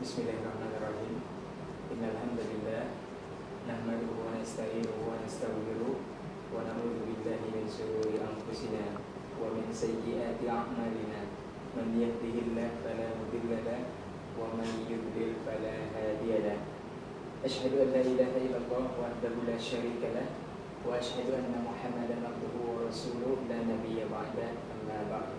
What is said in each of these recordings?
Bismillahirrahmanirrahim. Innal hamdalillah nahmaduhu wa nasta'inuhu wa nastaghfiruh wa na'udzu billahi min shururi anfusina wa min sayyiati a'malina. Man yahdihillahu fala mudilla lahu wa man yudlil fala hadiya lahu. Asyhadu an la ilaha illallah wahdahu la syarika lahu wa asyhadu anna Muhammadan abduhu wa rasuluh la nabiyya ba'da, amma ba'd.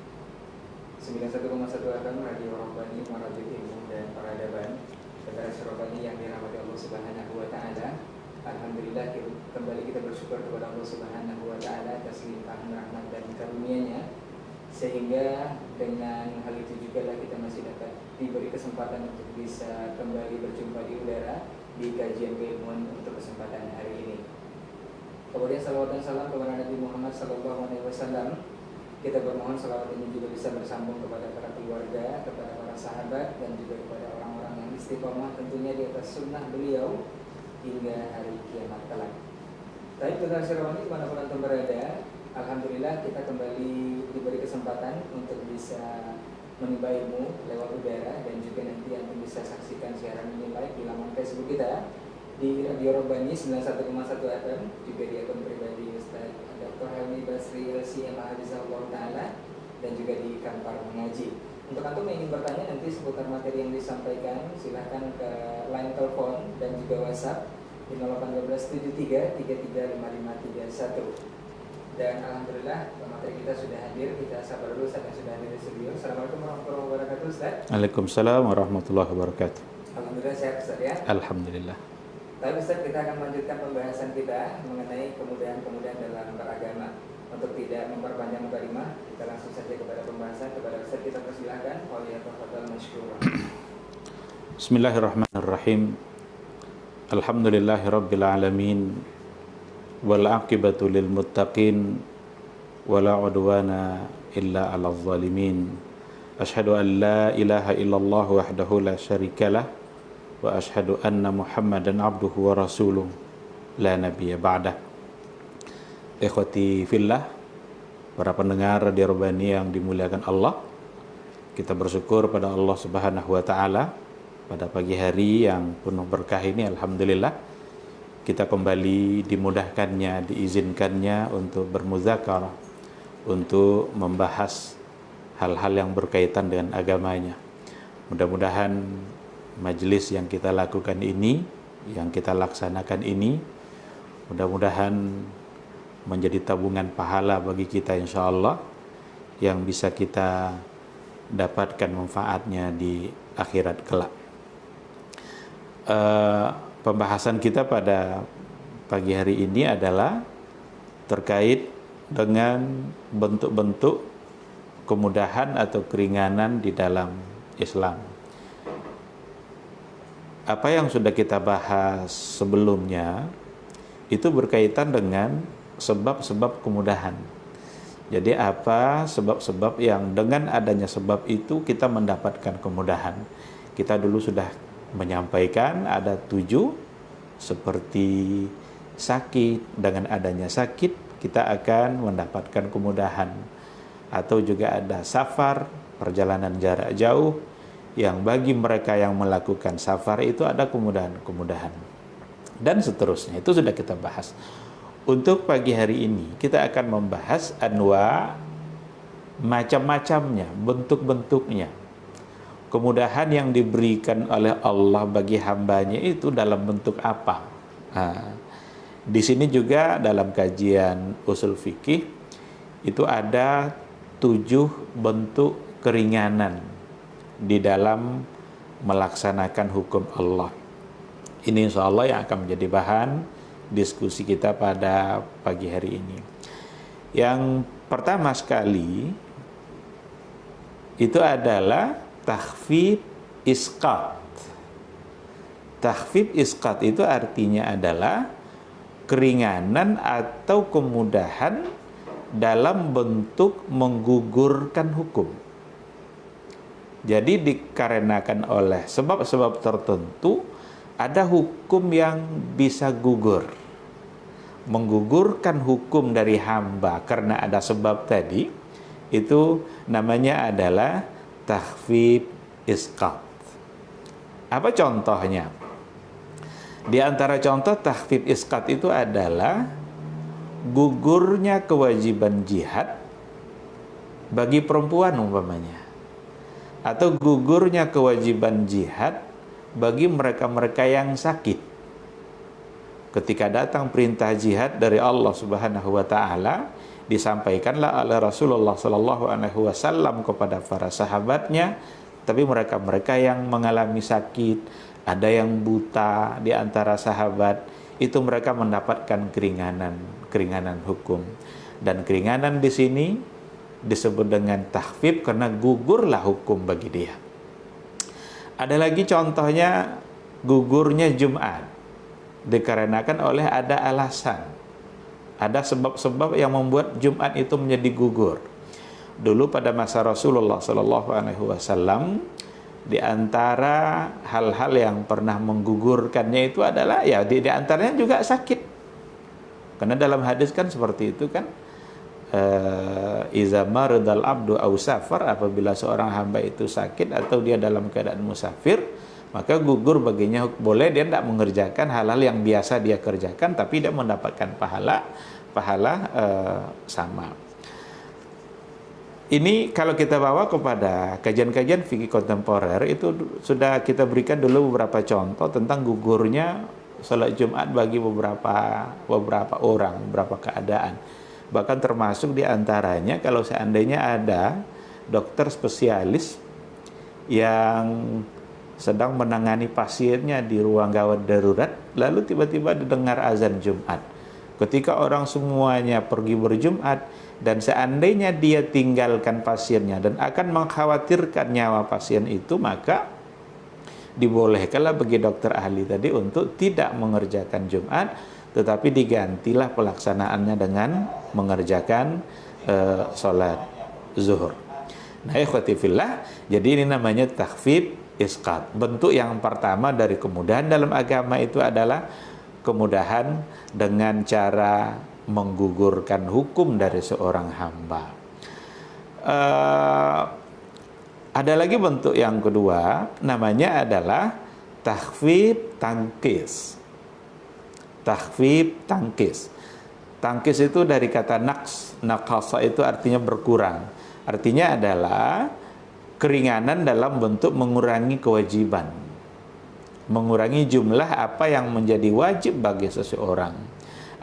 91,1 FM Radio Rabbani Muarajul Ilmu dan Peradaban Negara Surabaya yang dirahmati Allah Subhanahu wa taala. Alhamdulillah kembali kita bersyukur kepada Allah Subhanahu wa taala atas limpahan rahmat dan karunia-Nya, sehingga dengan hal itu juga lah kita masih dapat diberi kesempatan untuk bisa kembali berjumpa di udara di kajian keilmuan untuk kesempatan hari ini. Kemudian salawat dan salam kepada Nabi Muhammad SAW. Kita bermohon salawat ini juga bisa bersambung kepada para keluarga, kepada para sahabat, dan juga kepada orang-orang yang istiqomah tentunya di atas sunnah beliau hingga hari kiamat kelak. Baik, saudara Syirwani dimanapun antum berada, alhamdulillah kita kembali diberi kesempatan untuk bisa menimba ilmu lewat udara, dan juga nanti antum bisa saksikan siaran ini live di laman Facebook kita di Radio Rabbani 91,1 FM, juga di akun pribadi Ustaz Dr. Helmi Basri LCM Hafizahullah Ta'ala, dan juga di Kampar Mengaji. Untuk antum yang ingin bertanya nanti seputar materi yang disampaikan, silahkan ke line telepon dan juga WhatsApp di 081273355531. Dan alhamdulillah materi kita sudah hadir. Kita sabar dulu Ustaz yang sudah hadir di studio. Assalamualaikum warahmatullahi wabarakatuh Ustaz. Waalaikumsalam warahmatullahi wabarakatuh. Alhamdulillah sehat Ustaz ya. Alhamdulillah. Tapi Ustaz, kita akan melanjutkan pembahasan kita mengenai kemudahan-kemudahan dalam beragama. Untuk tidak memperpanjang mukadimah, kita langsung saja kepada pembahasan. Kepada Ustaz kita persilahkan. Waliyatafadhal masykuran. Bismillahirrahmanirrahim. Alhamdulillahirabbil alamin. Wal 'aqibatu lil muttaqin wala 'udwana illa 'alal zalimin. Asyhadu an la ilaha illallah wahdahu la syarikalah wa asyhadu anna Muhammadan abduhu wa rasuluh la nabiyya ba'dah. Ikhwati fillah, para pendengar Radio Rabbani yang dimuliakan Allah, kita bersyukur pada Allah Subhanahu wa taala pada pagi hari yang penuh berkah ini. Alhamdulillah kita kembali dimudahkannya, diizinkannya untuk bermuzakarah, untuk membahas hal-hal yang berkaitan dengan agamanya. Mudah-mudahan majelis yang kita lakukan ini, yang kita laksanakan ini, mudah-mudahan menjadi tabungan pahala bagi kita insyaallah, yang bisa kita dapatkan manfaatnya di akhirat kelak. Pembahasan kita pada pagi hari ini adalah terkait dengan bentuk-bentuk kemudahan atau keringanan di dalam Islam. Apa yang sudah kita bahas sebelumnya itu berkaitan dengan sebab-sebab kemudahan. Jadi apa sebab-sebab yang dengan adanya sebab itu kita mendapatkan kemudahan. Kita dulu sudah menyampaikan ada 7, seperti sakit, dengan adanya sakit kita akan mendapatkan kemudahan. Atau juga ada safar, perjalanan jarak jauh, yang bagi mereka yang melakukan safar itu ada kemudahan-kemudahan, dan seterusnya. Itu sudah kita bahas. Untuk pagi hari ini kita akan membahas anwa, macam-macamnya, bentuk-bentuknya. Kemudahan yang diberikan oleh Allah bagi hambanya itu dalam bentuk apa? Di sini juga dalam kajian usul fikih itu ada 7 bentuk keringanan di dalam melaksanakan hukum Allah. Ini insya Allah yang akan menjadi bahan diskusi kita pada pagi hari ini. Yang pertama sekali itu adalah takhfif isqat. Takhfif isqat itu artinya adalah keringanan atau kemudahan dalam bentuk menggugurkan hukum. Jadi dikarenakan oleh sebab-sebab tertentu ada hukum yang bisa gugur. Menggugurkan hukum dari hamba karena ada sebab tadi, itu namanya adalah takhfif isqat. Apa contohnya? Di antara contoh takhfif isqat itu adalah gugurnya kewajiban jihad bagi perempuan umpamanya, atau gugurnya kewajiban jihad bagi mereka-mereka yang sakit. Ketika datang perintah jihad dari Allah Subhanahu wa taala, disampaikanlah oleh Rasulullah sallallahu alaihi wasallam kepada para sahabatnya, tapi mereka-mereka yang mengalami sakit, ada yang buta di antara sahabat, itu mereka mendapatkan keringanan hukum. Dan keringanan di sini disebut dengan takhfif karena gugurlah hukum bagi dia. Ada lagi contohnya gugurnya Jumat dikarenakan oleh ada alasan, ada sebab-sebab yang membuat Jumat itu menjadi gugur. Dulu pada masa Rasulullah sallallahu alaihi wasallam, di antara hal-hal yang pernah menggugurkannya itu adalah ya di antaranya juga sakit. Karena dalam hadis kan seperti itu kan, iza maradal abdu aw safar, apabila seorang hamba itu sakit atau dia dalam keadaan musafir, maka gugur baginya, boleh dia tidak mengerjakan hal-hal yang biasa dia kerjakan, tapi dia mendapatkan pahala sama. Ini kalau kita bawa kepada kajian-kajian fikih kontemporer, itu sudah kita berikan dulu beberapa contoh tentang gugurnya salat Jumat bagi beberapa orang, beberapa keadaan. Bahkan termasuk di antaranya kalau seandainya ada dokter spesialis yang sedang menangani pasiennya di ruang gawat darurat, lalu tiba-tiba didengar azan Jumat. Ketika orang semuanya pergi berjumat, dan seandainya dia tinggalkan pasiennya dan akan mengkhawatirkan nyawa pasien itu, maka dibolehkanlah bagi dokter ahli tadi untuk tidak mengerjakan Jumat, tetapi digantilah pelaksanaannya dengan mengerjakan sholat zuhur. Nah, ikhwati fillah, jadi ini namanya takhfif isqat. Bentuk yang pertama dari kemudahan dalam agama itu adalah kemudahan dengan cara menggugurkan hukum dari seorang hamba. Ada lagi bentuk yang kedua, namanya adalah takhfif tangkis. Takhfif tangkis. Tangkis itu dari kata naqasa itu artinya berkurang. Artinya adalah keringanan dalam bentuk mengurangi kewajiban, mengurangi jumlah apa yang menjadi wajib bagi seseorang.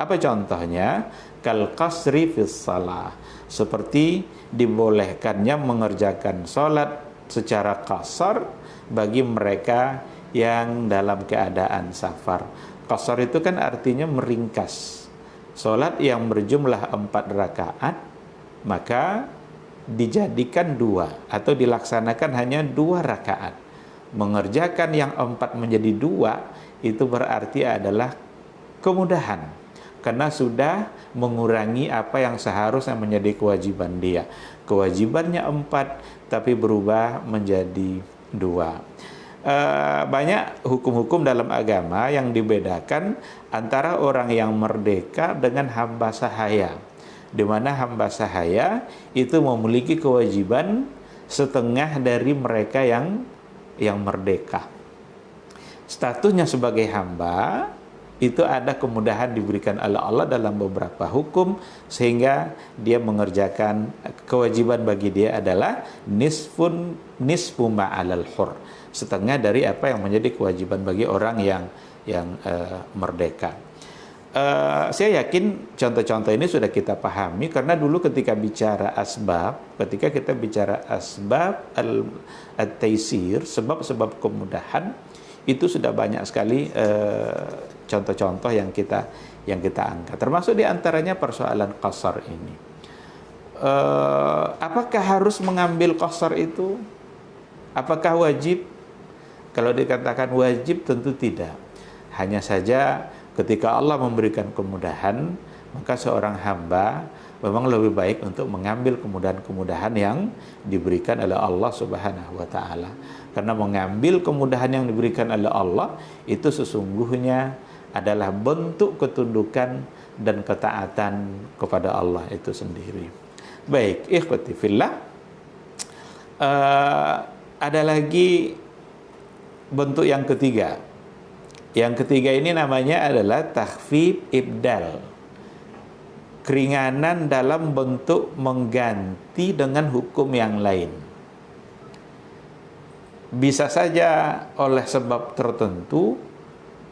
Apa contohnya? Kal qasri fis shalah, seperti dibolehkannya mengerjakan salat secara qasar bagi mereka yang dalam keadaan safar. Qasar itu kan artinya meringkas. Salat yang berjumlah 4 rakaat maka dijadikan 2 atau dilaksanakan hanya 2 rakaat. Mengerjakan yang 4 menjadi 2 itu berarti adalah kemudahan, karena sudah mengurangi apa yang seharusnya menjadi kewajiban dia. Kewajibannya 4 tapi berubah menjadi 2. Banyak hukum-hukum dalam agama yang dibedakan antara orang yang merdeka dengan hamba sahaya, di mana hamba sahaya itu memiliki kewajiban setengah dari mereka yang merdeka. Statusnya sebagai hamba itu ada kemudahan diberikan oleh Allah dalam beberapa hukum, sehingga dia mengerjakan kewajiban bagi dia adalah nisfu ma'alal hur, setengah dari apa yang menjadi kewajiban bagi orang yang merdeka. Saya yakin contoh-contoh ini sudah kita pahami, karena dulu ketika kita bicara asbab at-taisir, sebab-sebab kemudahan, itu sudah banyak sekali contoh-contoh yang kita angkat. Termasuk diantaranya persoalan qasar ini. Apakah harus mengambil qasar itu? Apakah wajib? Kalau dikatakan wajib, tentu tidak. Hanya saja ketika Allah memberikan kemudahan, maka seorang hamba memang lebih baik untuk mengambil kemudahan-kemudahan yang diberikan oleh Allah Subhanahu wa taala. Karena mengambil kemudahan yang diberikan oleh Allah itu sesungguhnya adalah bentuk ketundukan dan ketaatan kepada Allah itu sendiri. Baik, ikhwati fillah, ada lagi bentuk yang ketiga. Yang ketiga ini namanya adalah takhfif ibdal. Keringanan dalam bentuk mengganti dengan hukum yang lain. Bisa saja oleh sebab tertentu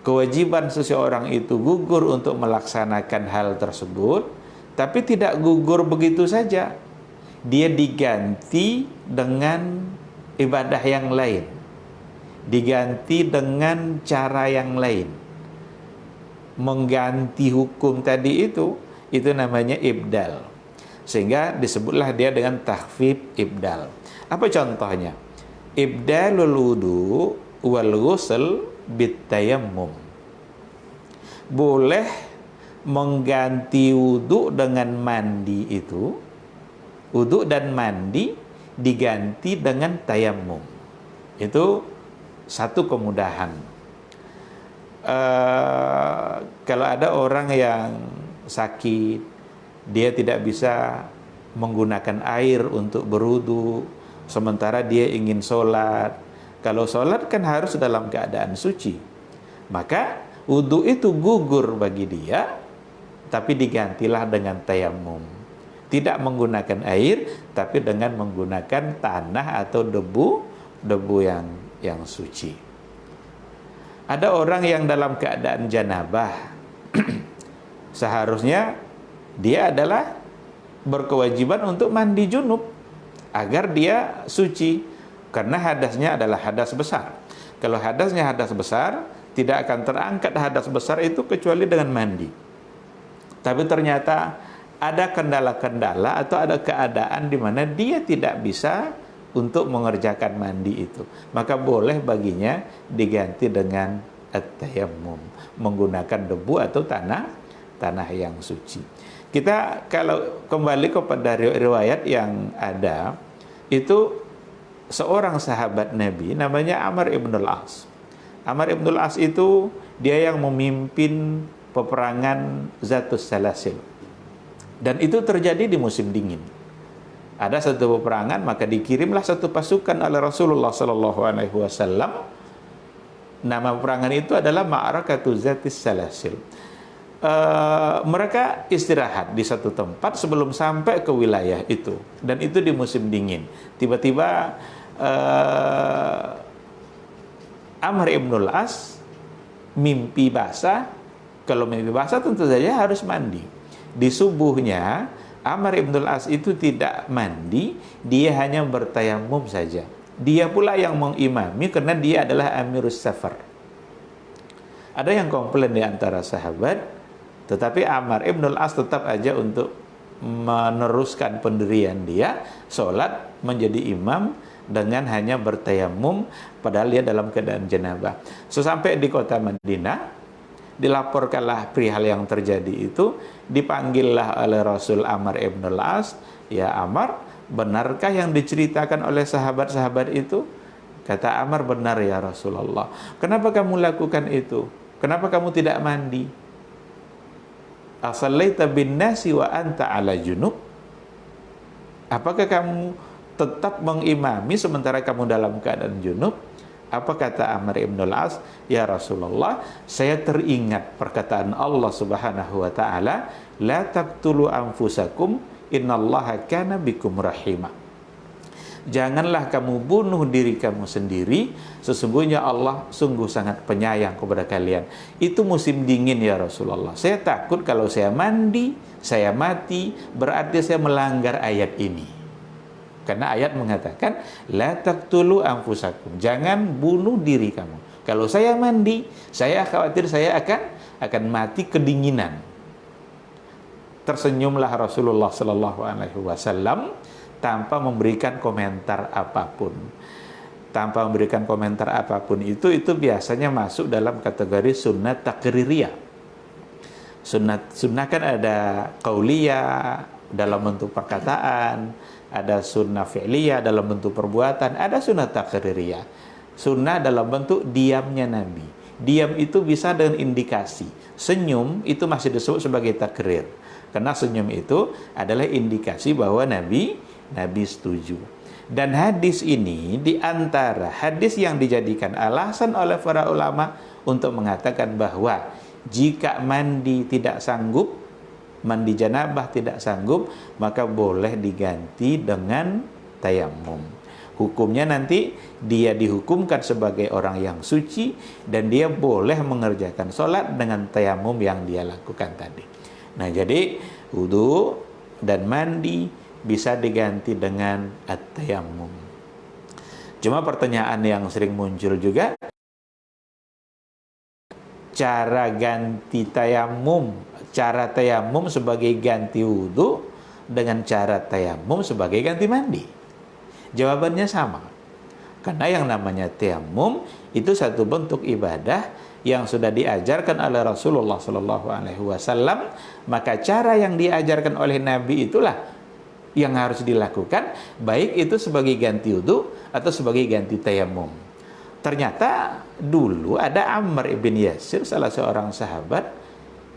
kewajiban seseorang itu gugur untuk melaksanakan hal tersebut, tapi tidak gugur begitu saja. Dia diganti dengan ibadah yang lain, diganti dengan cara yang lain, mengganti hukum tadi itu namanya ibdal. Sehingga disebutlah dia dengan takhfif ibdal. Apa contohnya? Ibdalul wudu wal ghusl bitayammum. Boleh mengganti wudu dengan mandi itu, wudu dan mandi diganti dengan tayammum. Itu satu kemudahan. Kalau ada orang yang sakit, dia tidak bisa menggunakan air untuk berwudu, sementara dia ingin sholat. Kalau sholat kan harus dalam keadaan suci, maka wudu itu gugur bagi dia, tapi digantilah dengan tayammum. Tidak menggunakan air, tapi dengan menggunakan tanah atau debu yang suci. Ada orang yang dalam keadaan janabah, seharusnya dia adalah berkewajiban untuk mandi junub agar dia suci, karena hadasnya adalah hadas besar. Kalau hadasnya hadas besar, tidak akan terangkat hadas besar itu kecuali dengan mandi. Tapi ternyata ada kendala-kendala atau ada keadaan di mana dia tidak bisa untuk mengerjakan mandi itu, maka boleh baginya diganti dengan at-tayammum, menggunakan debu atau tanah yang suci. Kita kalau kembali kepada riwayat yang ada, itu seorang sahabat Nabi namanya Amr ibn al-As. Amr ibn al-As itu dia yang memimpin peperangan Zatus Salasil. Dan itu terjadi di musim dingin. Ada satu peperangan, maka dikirimlah satu pasukan oleh Rasulullah sallallahu alaihi wasallam. Nama peperangan itu adalah Ma'rakatu Zatis Salasil. Mereka istirahat di satu tempat sebelum sampai ke wilayah itu, dan itu di musim dingin. Tiba-tiba Amr ibn al-As mimpi basah. Kalau mimpi basah tentu saja harus mandi. Di subuhnya Amr ibn al-As itu tidak mandi, dia hanya bertayamum saja. Dia pula yang mengimami karena dia adalah amirus safar. Ada yang komplain di antara sahabat, tetapi Amr ibn al-As tetap aja untuk meneruskan pendirian dia, sholat menjadi imam dengan hanya bertayamum, padahal dia dalam keadaan janabah. Sesampai di kota Madinah, dilaporkanlah perihal yang terjadi itu, dipanggillah oleh Rasul Amr ibn al-As. Ya Amr, benarkah yang diceritakan oleh sahabat-sahabat itu? Kata Amr, benar ya Rasulullah. Kenapa kamu lakukan itu? Kenapa kamu tidak mandi? Asallaita bin nasi wa anta ala junub? Apakah kamu tetap mengimami sementara kamu dalam keadaan junub? Apa kata Amr ibn al-As? Ya Rasulullah, saya teringat perkataan Allah subhanahu wa ta'ala, la taqtulu anfusakum innallaha kana bikum rahimah. Janganlah kamu bunuh diri kamu sendiri, sesungguhnya Allah sungguh sangat penyayang kepada kalian. Itu musim dingin ya Rasulullah. Saya takut kalau saya mandi, saya mati, berarti saya melanggar ayat ini. Karena ayat mengatakan la taqtulu anfusakum, jangan bunuh diri kamu. Kalau saya mandi, saya khawatir saya akan mati kedinginan. Tersenyumlah Rasulullah sallallahu alaihi wasallam tanpa memberikan komentar apapun. Tanpa memberikan komentar apapun itu biasanya masuk dalam kategori sunnah takririyah. Sunnah kan ada qauliyah dalam bentuk perkataan, ada sunnah fi'liyah dalam bentuk perbuatan, ada sunnah takririyah. Sunnah dalam bentuk diamnya Nabi. Diam itu bisa dengan indikasi. Senyum itu masih disebut sebagai takrir, karena senyum itu adalah indikasi bahwa Nabi setuju. Dan hadis ini di antara hadis yang dijadikan alasan oleh para ulama untuk mengatakan bahwa jika mandi tidak sanggup, mandi janabah tidak sanggup, maka boleh diganti dengan tayamum. Hukumnya nanti dia dihukumkan sebagai orang yang suci dan dia boleh mengerjakan sholat dengan tayamum yang dia lakukan tadi. Nah, jadi wudu dan mandi bisa diganti dengan at-tayammum. Cuma pertanyaan yang sering muncul juga, cara ganti tayamum, cara tayamum sebagai ganti wudu dengan cara tayamum sebagai ganti mandi. Jawabannya sama. Karena yang namanya tayamum itu satu bentuk ibadah yang sudah diajarkan oleh Rasulullah SAW, maka cara yang diajarkan oleh Nabi itulah yang harus dilakukan, baik itu sebagai ganti wudu atau sebagai ganti tayamum. Ternyata dulu ada Ammar ibn Yasir, salah seorang sahabat,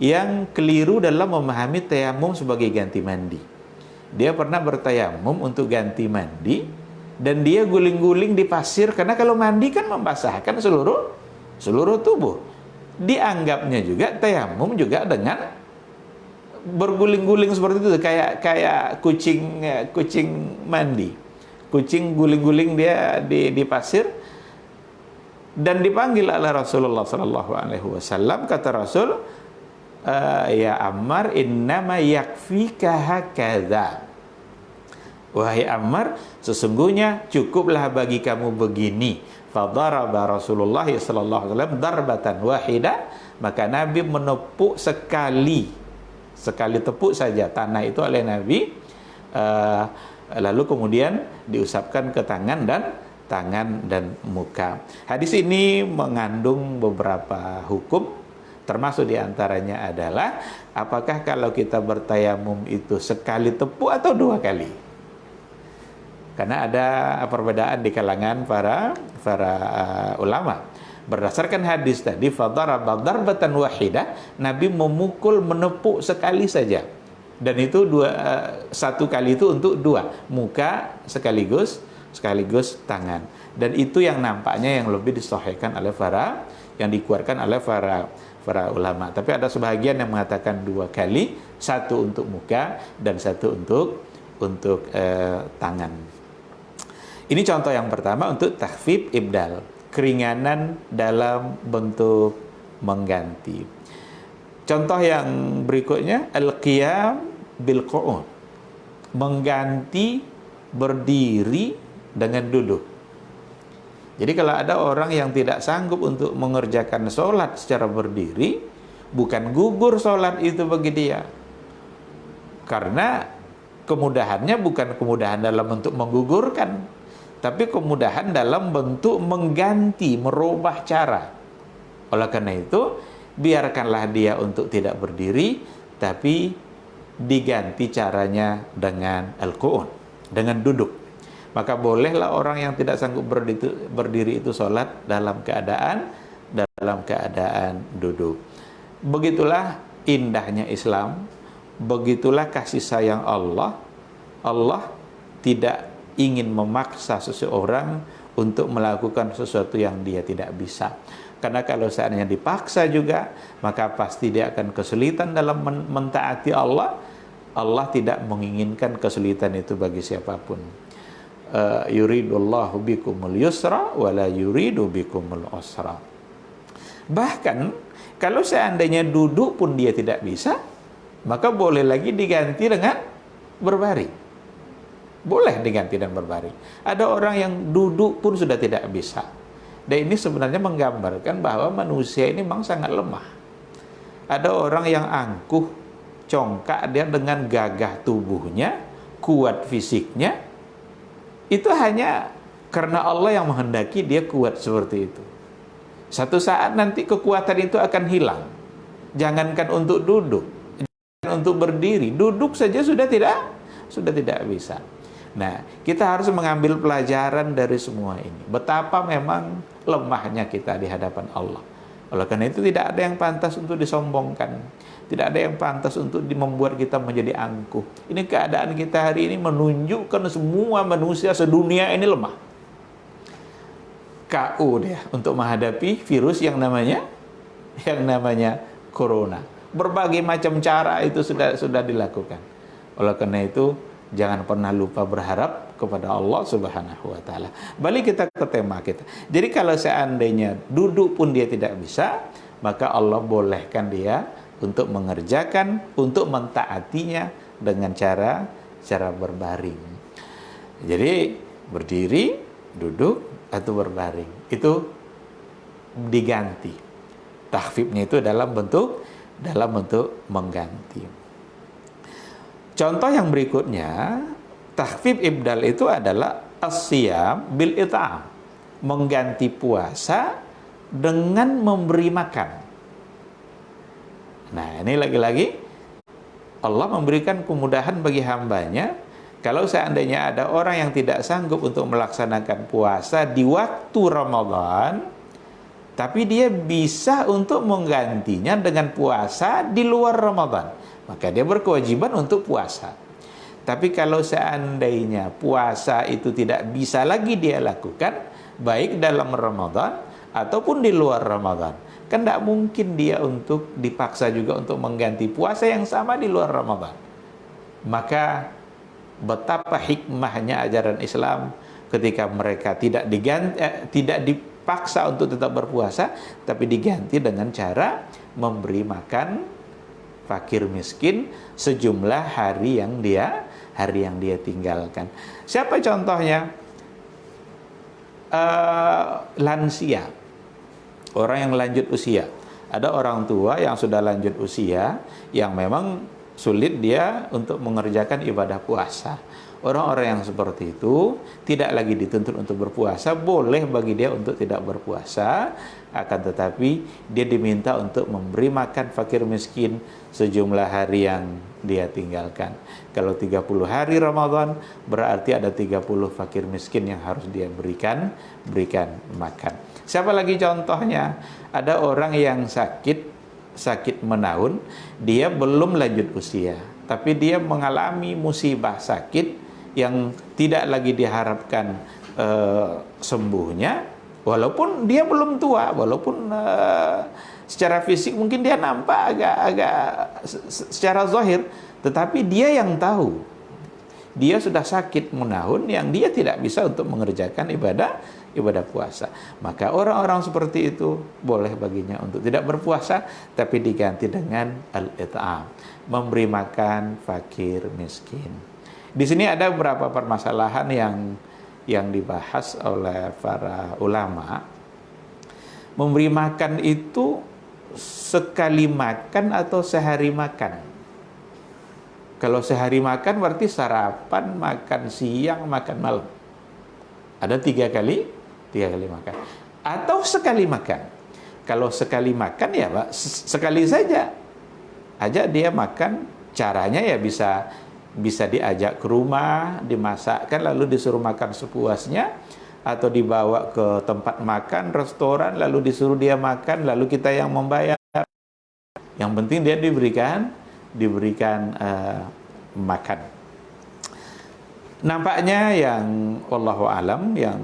yang keliru dalam memahami tayamum sebagai ganti mandi. Dia pernah bertayamum untuk ganti mandi, dan dia guling-guling di pasir, karena kalau mandi kan membasahkan seluruh tubuh. Dianggapnya juga tayamum juga dengan berguling-guling seperti itu, kayak kucing mandi. Kucing guling-guling dia di pasir, dan dipanggil oleh Rasulullah SAW. Kata Rasul, ya Ammar, innama yakfika hakadha. Wahai Ammar, sesungguhnya cukuplah bagi kamu begini. Fadaraba Rasulullah SAW darbatan wahidah, maka Nabi menepuk sekali tepuk saja tanah itu oleh Nabi, lalu kemudian diusapkan ke tangan dan muka. Hadis ini mengandung beberapa hukum, termasuk diantaranya adalah apakah kalau kita bertayamum itu sekali tepuk atau 2 kali. Karena ada perbedaan di kalangan para ulama. Berdasarkan hadis tadi, fadaraba darbatan wahidah, Nabi memukul, menepuk sekali saja. Dan itu satu kali itu untuk 2, muka sekaligus tangan. Dan itu yang nampaknya yang lebih disahihkan oleh yang dikuatkan oleh para ulama. Tapi ada sebagian yang mengatakan 2 kali, satu untuk muka dan satu untuk tangan. Ini contoh yang pertama untuk takhfif ibdal, keringanan dalam bentuk mengganti. Contoh yang berikutnya, al-qiyam bil qu'ud, mengganti berdiri dengan duduk. Jadi kalau ada orang yang tidak sanggup untuk mengerjakan sholat secara berdiri, bukan gugur sholat itu bagi dia. Karena kemudahannya bukan kemudahan dalam bentuk menggugurkan, tapi kemudahan dalam bentuk mengganti, merubah cara. Oleh karena itu, biarkanlah dia untuk tidak berdiri, tapi diganti caranya dengan al-qu'ud, dengan duduk. Maka bolehlah orang yang tidak sanggup berdiri itu sholat dalam keadaan duduk. Begitulah indahnya Islam, begitulah kasih sayang Allah. Allah tidak ingin memaksa seseorang untuk melakukan sesuatu yang dia tidak bisa. Karena kalau seandainya dipaksa juga, maka pasti dia akan kesulitan dalam mentaati Allah. Allah tidak menginginkan kesulitan itu bagi siapapun. Yuridullahu bikumul yusra wala yuridu bikumul usra. Bahkan kalau seandainya duduk pun dia tidak bisa, maka boleh lagi diganti dengan berbaring. Boleh diganti dan berbaring. Ada orang yang duduk pun sudah tidak bisa. Dan ini sebenarnya menggambarkan bahwa manusia ini memang sangat lemah. Ada orang yang angkuh, congkak dia dengan gagah tubuhnya, kuat fisiknya. Itu hanya karena Allah yang menghendaki dia kuat seperti itu. Satu saat nanti kekuatan itu akan hilang. Jangankan untuk duduk, jangan untuk berdiri, duduk saja sudah tidak bisa. Nah, kita harus mengambil pelajaran dari semua ini. Betapa memang lemahnya kita di hadapan Allah. Oleh karena itu tidak ada yang pantas untuk disombongkan. Tidak ada yang pantas untuk membuat kita menjadi angkuh. Ini keadaan kita hari ini menunjukkan semua manusia sedunia ini lemah. KO dia untuk menghadapi virus yang namanya corona. Berbagai macam cara itu sudah dilakukan. Oleh karena itu, jangan pernah lupa berharap kepada Allah Subhanahu wa taala. Balik kita ke tema kita. Jadi kalau seandainya duduk pun dia tidak bisa, maka Allah bolehkan dia untuk mengerjakan, untuk mentaatinya dengan cara berbaring. Jadi berdiri, duduk, atau berbaring. Itu diganti. Takhfifnya itu dalam bentuk mengganti. Contoh yang berikutnya, takhfif ibdal itu adalah as-siyam bil it'am, mengganti puasa dengan memberi makan. Nah, ini lagi-lagi Allah memberikan kemudahan bagi hambanya. Kalau seandainya ada orang yang tidak sanggup untuk melaksanakan puasa di waktu Ramadan, tapi dia bisa untuk menggantinya dengan puasa di luar Ramadan, maka dia berkewajiban untuk puasa. Tapi kalau seandainya puasa itu tidak bisa lagi dia lakukan, baik dalam Ramadan ataupun di luar Ramadan, kan tidak mungkin dia untuk dipaksa juga untuk mengganti puasa yang sama di luar Ramadan. Maka betapa hikmahnya ajaran Islam ketika mereka tidak dipaksa untuk tetap berpuasa, tapi diganti dengan cara memberi makan fakir miskin sejumlah hari yang dia tinggalkan. Siapa contohnya? Lansia, orang yang lanjut usia. Ada orang tua yang sudah lanjut usia yang memang sulit dia untuk mengerjakan ibadah puasa. Orang-orang yang seperti itu tidak lagi dituntut untuk berpuasa, boleh bagi dia untuk tidak berpuasa, akan tetapi dia diminta untuk memberi makan fakir miskin sejumlah hari yang dia tinggalkan. Kalau 30 hari Ramadan, berarti ada 30 fakir miskin yang harus dia berikan makan. Siapa lagi contohnya? Ada orang yang sakit menahun, dia belum lanjut usia, tapi dia mengalami musibah sakit yang tidak lagi diharapkan sembuhnya, walaupun dia belum tua, walaupun secara fisik mungkin dia nampak agak secara zahir, tetapi dia yang tahu dia sudah sakit menahun yang dia tidak bisa untuk mengerjakan ibadah puasa. Maka orang-orang seperti itu boleh baginya untuk tidak berpuasa, tapi diganti dengan al-it'am, memberi makan fakir miskin. Di sini ada beberapa permasalahan yang dibahas oleh para ulama. Memberi makan itu sekali makan atau sehari makan? Kalau sehari makan berarti sarapan, makan siang, makan malam. Ada tiga kali makan. Atau sekali makan. Kalau sekali makan ya Pak, sekali saja. Ajak dia makan, caranya ya bisa diajak ke rumah, dimasakkan lalu disuruh makan sepuasnya, atau dibawa ke tempat makan, restoran, lalu disuruh dia makan, lalu kita yang membayar. Yang penting dia diberikan makan. Nampaknya yang wallahu alam, yang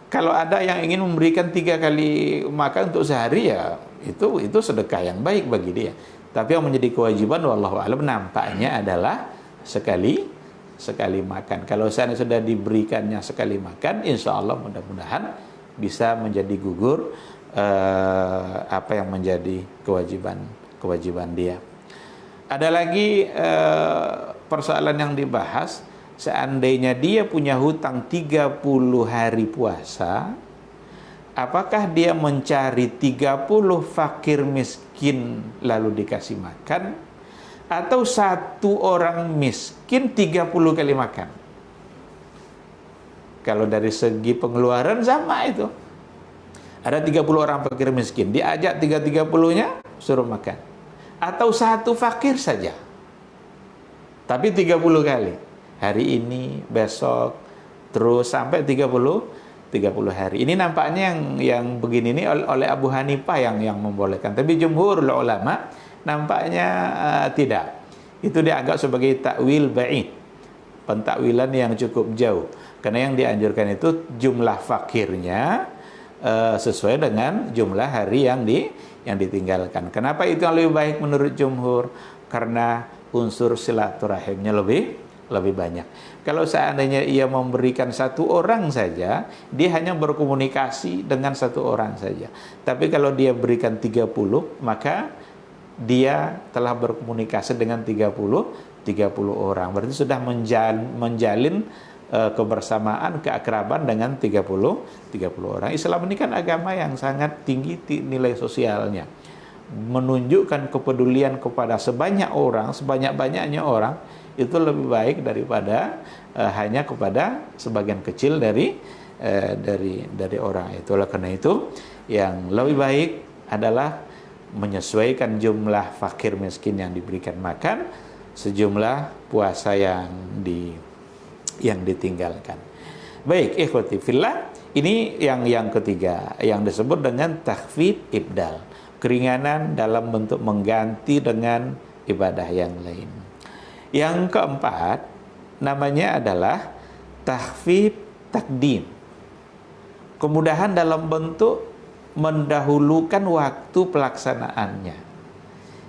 kalau ada yang ingin memberikan 3 kali makan untuk sehari, ya itu sedekah yang baik bagi dia. Tapi yang menjadi kewajiban wallahu alam nampaknya adalah sekali makan. Kalau saya sudah diberikannya sekali makan, insya Allah mudah-mudahan bisa menjadi gugur apa yang menjadi kewajiban dia. Ada lagi persoalan yang dibahas, seandainya dia punya hutang 30 hari puasa, apakah dia mencari 30 fakir miskin lalu dikasih makan, atau satu orang miskin 30 kali makan? Kalau dari segi pengeluaran sama itu. Ada 30 orang fakir miskin, diajak 30-nya suruh makan. Atau satu fakir saja, tapi 30 kali. Hari ini, besok, terus sampai 30 hari. Ini nampaknya yang begini ini oleh Abu Hanifah yang membolehkan. Tapi jumhur ulama nampaknya tidak. Itu dianggap sebagai takwil ba'id, pentakwilan yang cukup jauh. Karena yang dianjurkan itu jumlah fakirnya sesuai dengan jumlah hari yang ditinggalkan. Kenapa itu yang lebih baik menurut jumhur? Karena unsur silaturahimnya lebih banyak. Kalau seandainya ia memberikan satu orang saja, dia hanya berkomunikasi dengan satu orang saja. Tapi kalau dia berikan 30, maka dia telah berkomunikasi dengan 30 orang. Berarti sudah menjalin kebersamaan, keakraban dengan 30 orang. Islam ini kan agama yang sangat tinggi nilai sosialnya. Menunjukkan kepedulian kepada sebanyak orang, sebanyak-banyaknya orang, itu lebih baik daripada hanya kepada sebagian kecil dari orang itu. Oleh karena itu, yang lebih baik adalah menyesuaikan jumlah fakir miskin yang diberikan makan sejumlah puasa yang ditinggalkan. Baik, ikhwati fillah, ini yang ketiga yang disebut dengan takhfif ibdal, keringanan dalam bentuk mengganti dengan ibadah yang lain. Yang keempat namanya adalah takhfif takdim, kemudahan dalam bentuk mendahulukan waktu pelaksanaannya.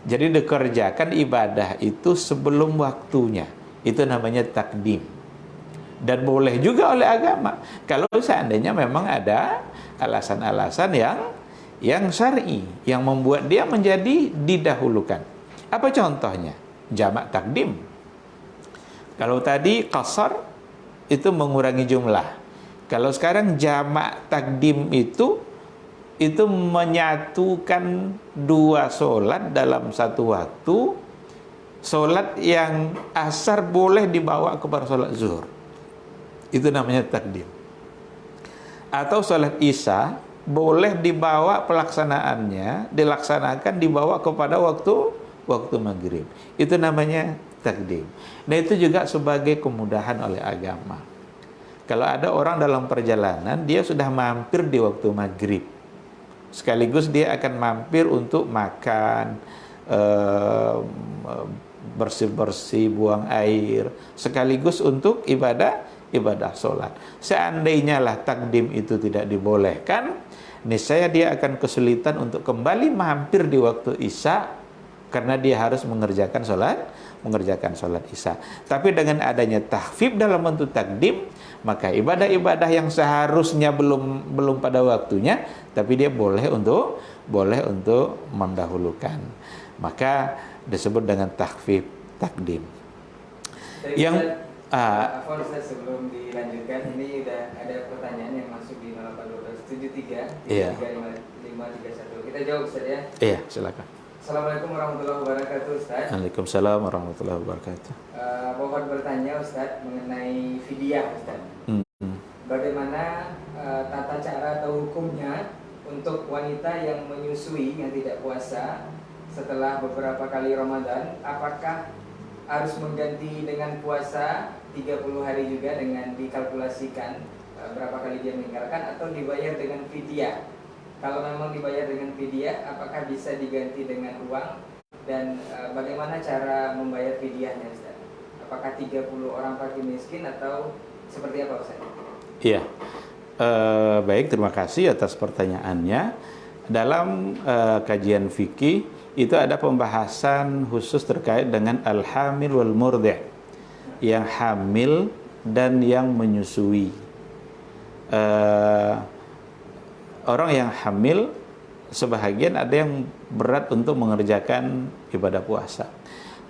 Jadi dikerjakan ibadah itu sebelum waktunya. Itu namanya takdim. Dan boleh juga oleh agama kalau seandainya memang ada alasan-alasan yang syar'i yang membuat dia menjadi didahulukan. Apa contohnya? Jamak takdim. Kalau tadi qasar itu mengurangi jumlah. Kalau sekarang jamak takdim itu menyatukan dua solat dalam satu waktu. Solat yang asar boleh dibawa kepada solat zuhur. Itu namanya takdim. Atau solat isya boleh dibawa dilaksanakan dibawa kepada waktu maghrib. Itu namanya takdim. Nah, itu juga sebagai kemudahan oleh agama. Kalau ada orang dalam perjalanan, dia sudah mampir di waktu maghrib, sekaligus dia akan mampir untuk makan, bersih-bersih, buang air, sekaligus untuk ibadah sholat. Seandainya lah takdim itu tidak dibolehkan, niscaya dia akan kesulitan untuk kembali mampir di waktu isya, karena dia harus mengerjakan sholat isya. Tapi dengan adanya takhfif dalam bentuk takdim, maka ibadah-ibadah yang seharusnya belum pada waktunya, tapi dia boleh untuk mendahulukan. Maka disebut dengan takhfif takdim. Yang sebelum dilanjutkan, ini udah ada pertanyaan yang masuk di 081273 Iya. 3531. Kita jawab Ustaz ya. Iya, silakan. Assalamualaikum warahmatullahi wabarakatuh Ustaz. Waalaikumsalam warahmatullahi wabarakatuh. Mohon bertanya Ustaz mengenai fidyah Ustaz. Bagaimana tata cara atau hukumnya untuk wanita yang menyusui, yang tidak puasa setelah beberapa kali Ramadan? Apakah harus mengganti dengan puasa 30 hari juga dengan dikalkulasikan berapa kali dia meninggalkan, atau dibayar dengan fidyah? Kalau memang dibayar dengan fidyah, apakah bisa diganti dengan uang? Dan bagaimana cara membayar fidyahnya Ustaz? Apakah 30 orang fakir miskin atau seperti apa Ustaz? Iya. Baik, terima kasih atas pertanyaannya. Dalam kajian fikih itu ada pembahasan khusus terkait dengan al-hamil wal murdi', yang hamil dan yang menyusui. Orang yang hamil sebahagian ada yang berat untuk mengerjakan ibadah puasa.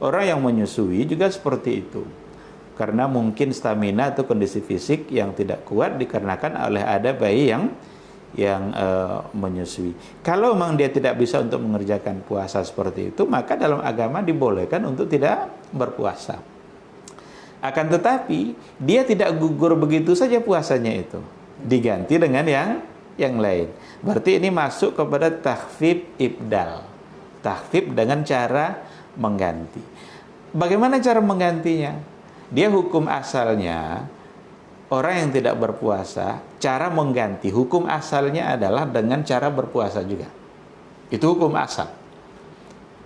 Orang yang menyusui juga seperti itu, karena mungkin stamina atau kondisi fisik yang tidak kuat dikarenakan oleh ada bayi yang menyusui. Kalau memang dia tidak bisa untuk mengerjakan puasa seperti itu, maka dalam agama dibolehkan untuk tidak berpuasa. Akan tetapi dia tidak gugur begitu saja puasanya itu, diganti dengan yang lain. Berarti ini masuk kepada takhfif ibdal, takhfif dengan cara mengganti. Bagaimana cara menggantinya? Dia hukum asalnya orang yang tidak berpuasa, cara mengganti hukum asalnya adalah dengan cara berpuasa juga. Itu hukum asal.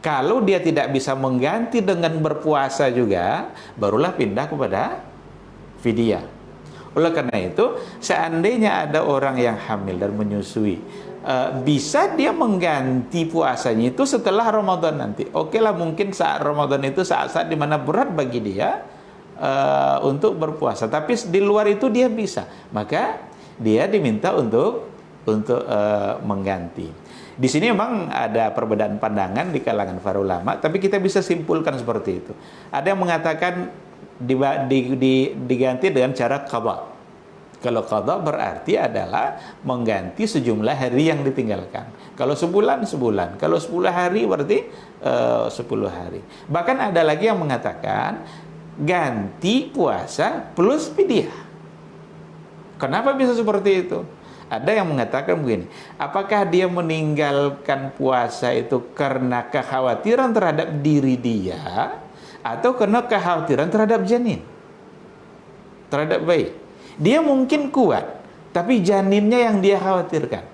Kalau dia tidak bisa mengganti dengan berpuasa juga, barulah pindah kepada fidyah. Oleh karena itu, seandainya ada orang yang hamil dan menyusui, bisa dia mengganti puasanya itu setelah Ramadan nanti. Oke lah, mungkin saat Ramadan itu saat-saat dimana berat bagi dia untuk berpuasa. Tapi di luar itu dia bisa. Maka dia diminta untuk mengganti. Di sini memang ada perbedaan pandangan di kalangan para ulama, tapi kita bisa simpulkan seperti itu. Ada yang mengatakan diganti dengan cara qadha. Kalau qadha berarti adalah mengganti sejumlah hari yang ditinggalkan. Kalau sebulan, kalau 10 hari berarti 10 hari. Bahkan ada lagi yang mengatakan ganti puasa plus fidyah. Kenapa bisa seperti itu? Ada yang mengatakan begini, apakah dia meninggalkan puasa itu karena kekhawatiran terhadap diri dia atau karena kekhawatiran terhadap janin, terhadap bayi? Dia mungkin kuat, tapi janinnya yang dia khawatirkan.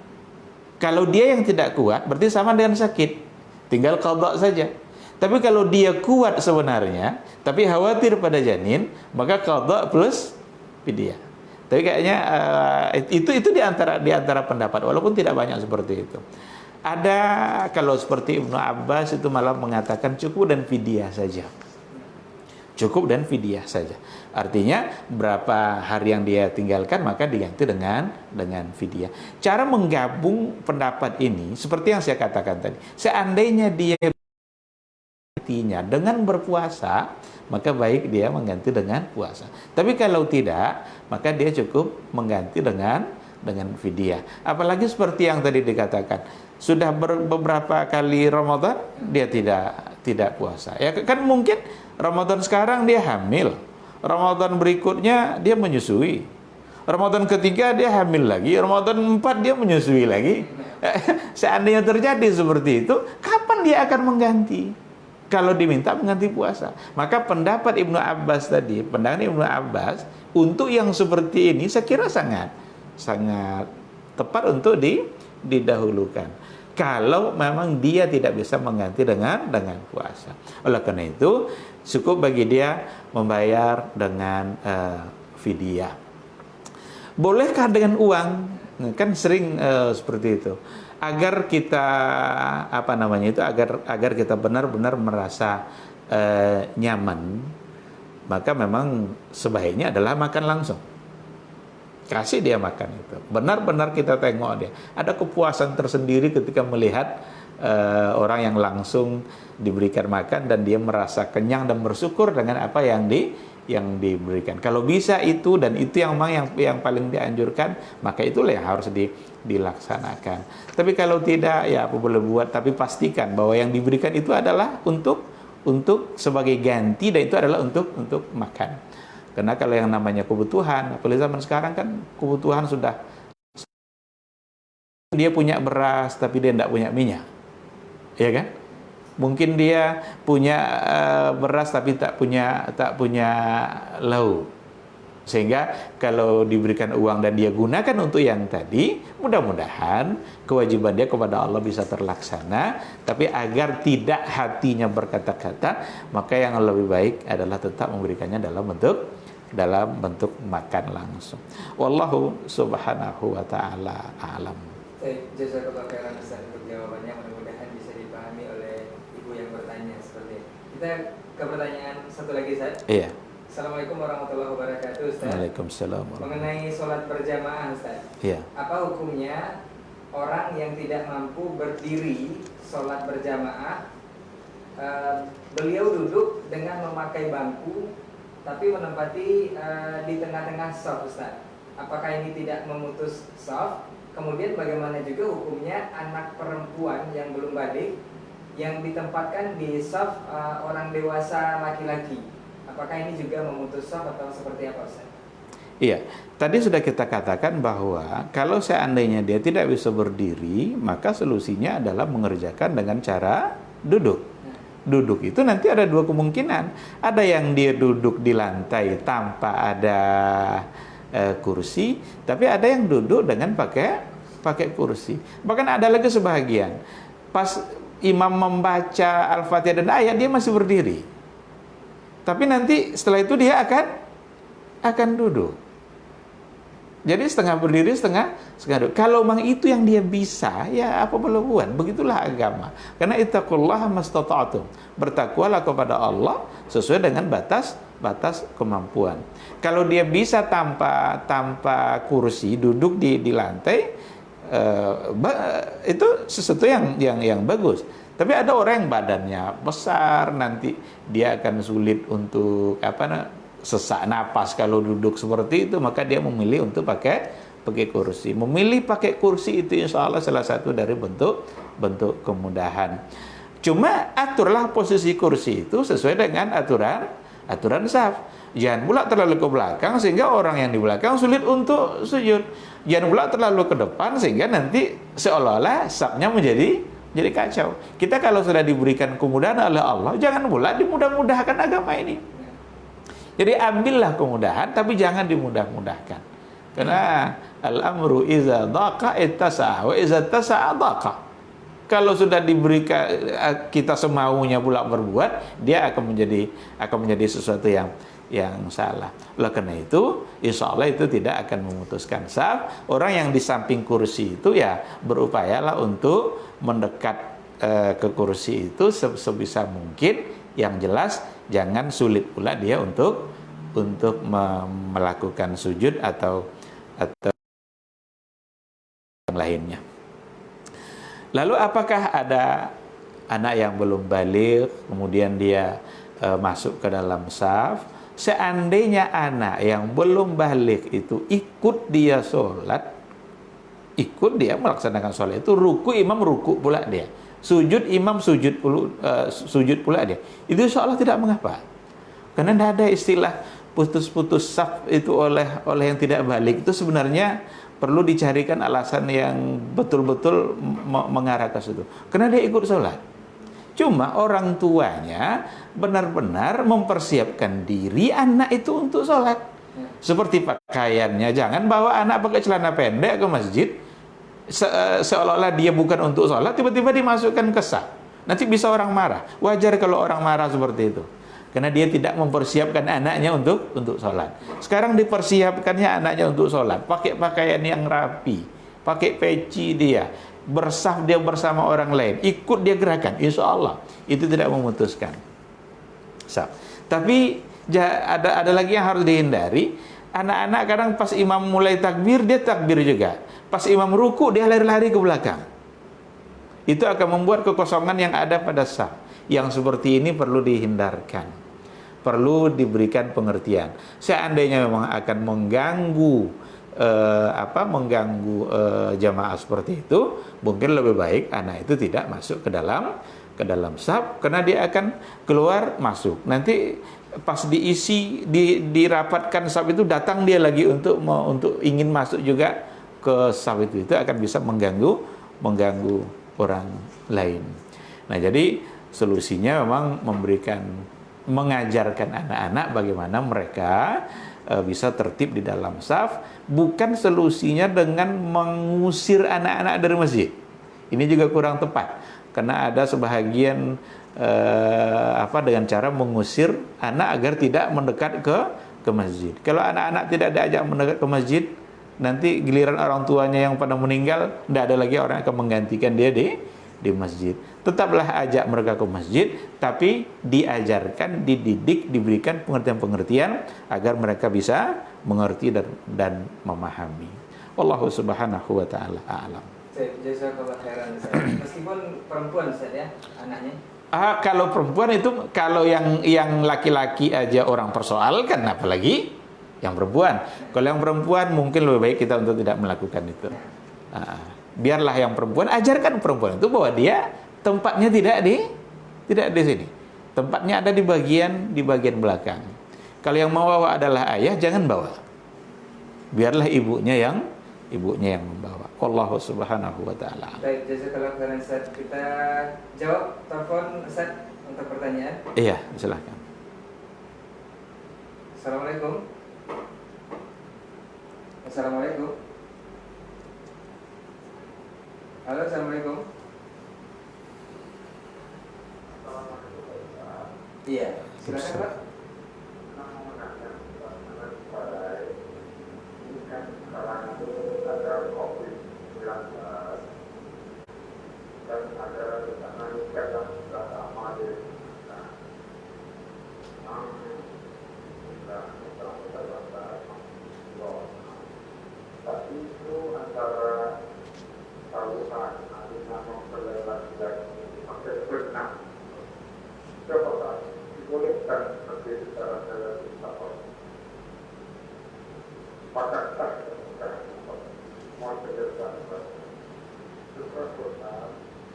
Kalau dia yang tidak kuat, berarti sama dengan sakit, tinggal qadha saja. Tapi kalau dia kuat sebenarnya, tapi khawatir pada janin, maka qadha plus fidyah. Tapi kayaknya itu di antara pendapat, walaupun tidak banyak seperti itu. Ada kalau seperti Ibnu Abbas itu malah mengatakan cukup dan fidyah saja. Cukup dan fidyah saja. Artinya berapa hari yang dia tinggalkan maka diganti dengan fidyah. Cara menggabung pendapat ini seperti yang saya katakan tadi. Seandainya dia dengan berpuasa, maka baik dia mengganti dengan puasa. Tapi kalau tidak, maka dia cukup mengganti dengan fidyah. Apalagi seperti yang tadi dikatakan, sudah beberapa kali Ramadan dia tidak puasa. Ya kan mungkin Ramadan sekarang dia hamil, Ramadan berikutnya dia menyusui, Ramadan ketiga dia hamil lagi, Ramadan 4 dia menyusui lagi. Seandainya terjadi seperti itu, kapan dia akan mengganti? Kalau diminta mengganti puasa. Maka pendapat Ibnu Abbas tadi, pandangan Ibnu Abbas untuk yang seperti ini saya kira sangat tepat untuk didahulukan. Kalau memang dia tidak bisa mengganti dengan puasa. Oleh karena itu cukup bagi dia membayar dengan fidyah. Bolehkah dengan uang? Kan sering seperti itu. Agar kita agar kita benar-benar merasa nyaman, maka memang sebaiknya adalah makan langsung. Kasih dia makan itu. Benar-benar kita tengok dia. Ada kepuasan tersendiri ketika melihat orang yang langsung diberikan makan dan dia merasa kenyang dan bersyukur dengan apa yang diberikan. Kalau bisa itu dan itu yang paling dianjurkan, maka itulah yang harus dilaksanakan. Tapi kalau tidak, ya apa boleh buat, tapi pastikan bahwa yang diberikan itu adalah untuk sebagai ganti dan itu adalah untuk makan. Karena kalau yang namanya kebutuhan, apalagi zaman sekarang kan kebutuhan sudah, dia punya beras tapi dia tidak punya minyak, ya kan? Mungkin dia punya beras tapi tak punya lauk. Sehingga kalau diberikan uang dan dia gunakan untuk yang tadi, mudah-mudahan kewajiban dia kepada Allah bisa terlaksana. Tapi agar tidak hatinya berkata-kata, maka yang lebih baik adalah tetap memberikannya dalam bentuk makan langsung. Wallahu subhanahu wa ta'ala a'lam. Jazakallahu khairan Ustaz untuk jawabannya, mudah-mudahan bisa dipahami oleh ibu yang bertanya seperti itu. Kita ke pertanyaan satu lagi, Ustaz. Iya. Assalamualaikum warahmatullahi wabarakatuh, Ustaz. Waalaikumsalam. Mengenai sholat berjamaah, Ustaz. Iya. Apa hukumnya orang yang tidak mampu berdiri sholat berjamaah? Beliau duduk dengan memakai bangku, tapi menempati di tengah-tengah shaf, Ustaz. Apakah ini tidak memutus shaf? Kemudian bagaimana juga hukumnya anak perempuan yang belum balik yang ditempatkan di shaf orang dewasa laki-laki? Apakah ini juga memutus shaf atau seperti apa, Ustaz? Iya, tadi sudah kita katakan bahwa kalau seandainya dia tidak bisa berdiri, maka solusinya adalah mengerjakan dengan cara duduk. Duduk itu nanti ada dua kemungkinan. Ada yang dia duduk di lantai tanpa ada kursi, tapi ada yang duduk dengan pakai kursi. Bahkan ada lagi sebahagian pas imam membaca Al-Fatihah dan ayat, dia masih berdiri. Tapi nanti setelah itu dia akan duduk. Jadi setengah berdiri, setengah duduk. Kalau memang itu yang dia bisa, ya apa boleh buat. Begitulah agama. Karena ittaqullaha mastata'tum. Bertakwalah kepada Allah sesuai dengan batas kemampuan. Kalau dia bisa tanpa kursi, duduk di lantai, itu sesuatu yang bagus. Tapi ada orang yang badannya besar, nanti dia akan sulit untuk sesak napas kalau duduk seperti itu, maka dia memilih untuk pakai kursi. Memilih pakai kursi itu insya Allah salah satu dari bentuk kemudahan. Cuma aturlah posisi kursi itu sesuai dengan aturan saf. Jangan pula terlalu ke belakang sehingga orang yang di belakang sulit untuk sujud. Jangan pula terlalu ke depan sehingga nanti seolah-olah safnya menjadi kacau. Kita kalau sudah diberikan kemudahan oleh Allah, jangan pula dimudah-mudahkan agama ini. Jadi ambillah kemudahan, tapi jangan dimudah-mudahkan. Karena al-amru iza dhaqa ittasa'a wa iza tasa'a dhaqa. Kalau sudah diberikan kita semaunya pula berbuat, dia akan menjadi sesuatu yang salah. Oleh karena itu, insya Allah itu tidak akan memutuskan saf. Orang yang di samping kursi itu ya berupayalah untuk mendekat ke kursi itu sebisa mungkin. Yang jelas jangan sulit pula dia untuk melakukan sujud atau yang lainnya. Lalu apakah ada anak yang belum baligh kemudian dia masuk ke dalam saf? Seandainya anak yang belum baligh itu ikut dia sholat, ikut dia melaksanakan sholat itu, ruku imam ruku pula dia, sujud imam sujud pula dia, itu insya Allah tidak mengapa. Karena tidak ada istilah putus-putus saf itu oleh yang tidak balik. Itu sebenarnya perlu dicarikan alasan yang betul-betul mengarah ke situ. Karena dia ikut sholat. Cuma orang tuanya benar-benar mempersiapkan diri anak itu untuk sholat. Seperti pakaiannya, jangan bawa anak pakai celana pendek ke masjid seolah-olah dia bukan untuk sholat, tiba-tiba dimasukkan ke saf. Nanti bisa orang marah. Wajar kalau orang marah seperti itu, karena dia tidak mempersiapkan anaknya untuk sholat. Sekarang dipersiapkannya anaknya untuk sholat, pakai pakaian yang rapi, pakai peci dia, bersaf dia bersama orang lain, ikut dia gerakan, insya Allah itu tidak memutuskan saf. Tapi ada lagi yang harus dihindari. Anak-anak kadang pas imam mulai takbir, dia takbir juga. Pas imam ruku, dia lari-lari ke belakang. Itu akan membuat kekosongan yang ada pada saf. Yang seperti ini perlu dihindarkan. Perlu diberikan pengertian. Seandainya memang akan mengganggu jamaah seperti itu, mungkin lebih baik anak itu tidak masuk ke dalam saf, karena dia akan keluar masuk. Nanti pas diisi dirapatkan saf itu, datang dia lagi untuk ingin masuk juga ke saf itu akan bisa mengganggu orang lain. Nah, jadi solusinya memang mengajarkan anak-anak bagaimana mereka bisa tertib di dalam saf. Bukan solusinya dengan mengusir anak-anak dari masjid. Ini juga kurang tepat, karena ada sebahagian dengan cara mengusir anak agar tidak mendekat ke masjid. Kalau anak-anak tidak diajak mendekat ke masjid, nanti giliran orang tuanya yang pada meninggal, tidak ada lagi orang yang akan menggantikan dia di masjid. Tetaplah ajak mereka ke masjid, tapi diajarkan, dididik, diberikan pengertian-pengertian agar mereka bisa mengerti dan memahami. Wallahu subhanahu wa ta'ala a'lam. Jazakallah khairan. Meskipun perempuan Ustaz ya anaknya. Kalau perempuan itu, kalau yang laki-laki aja orang persoalkan, apalagi yang perempuan. Kalau yang perempuan mungkin lebih baik kita untuk tidak melakukan itu. Biarlah yang perempuan, ajarkan perempuan itu bahwa dia tempatnya tidak di sini. Tempatnya ada di bagian belakang. Kalau yang mau bawa adalah ayah, jangan bawa. Biarlah ibunya yang membawa. Wallahu subhanahu wa ta'ala. Baik, jazakallahu khairan Ustaz. Kita jawab telepon Ustaz untuk pertanyaan. Iya, silakan. Assalamualaikum. Assalamualaikum. Halo, assalamualaikum. Iya, silakan Pak.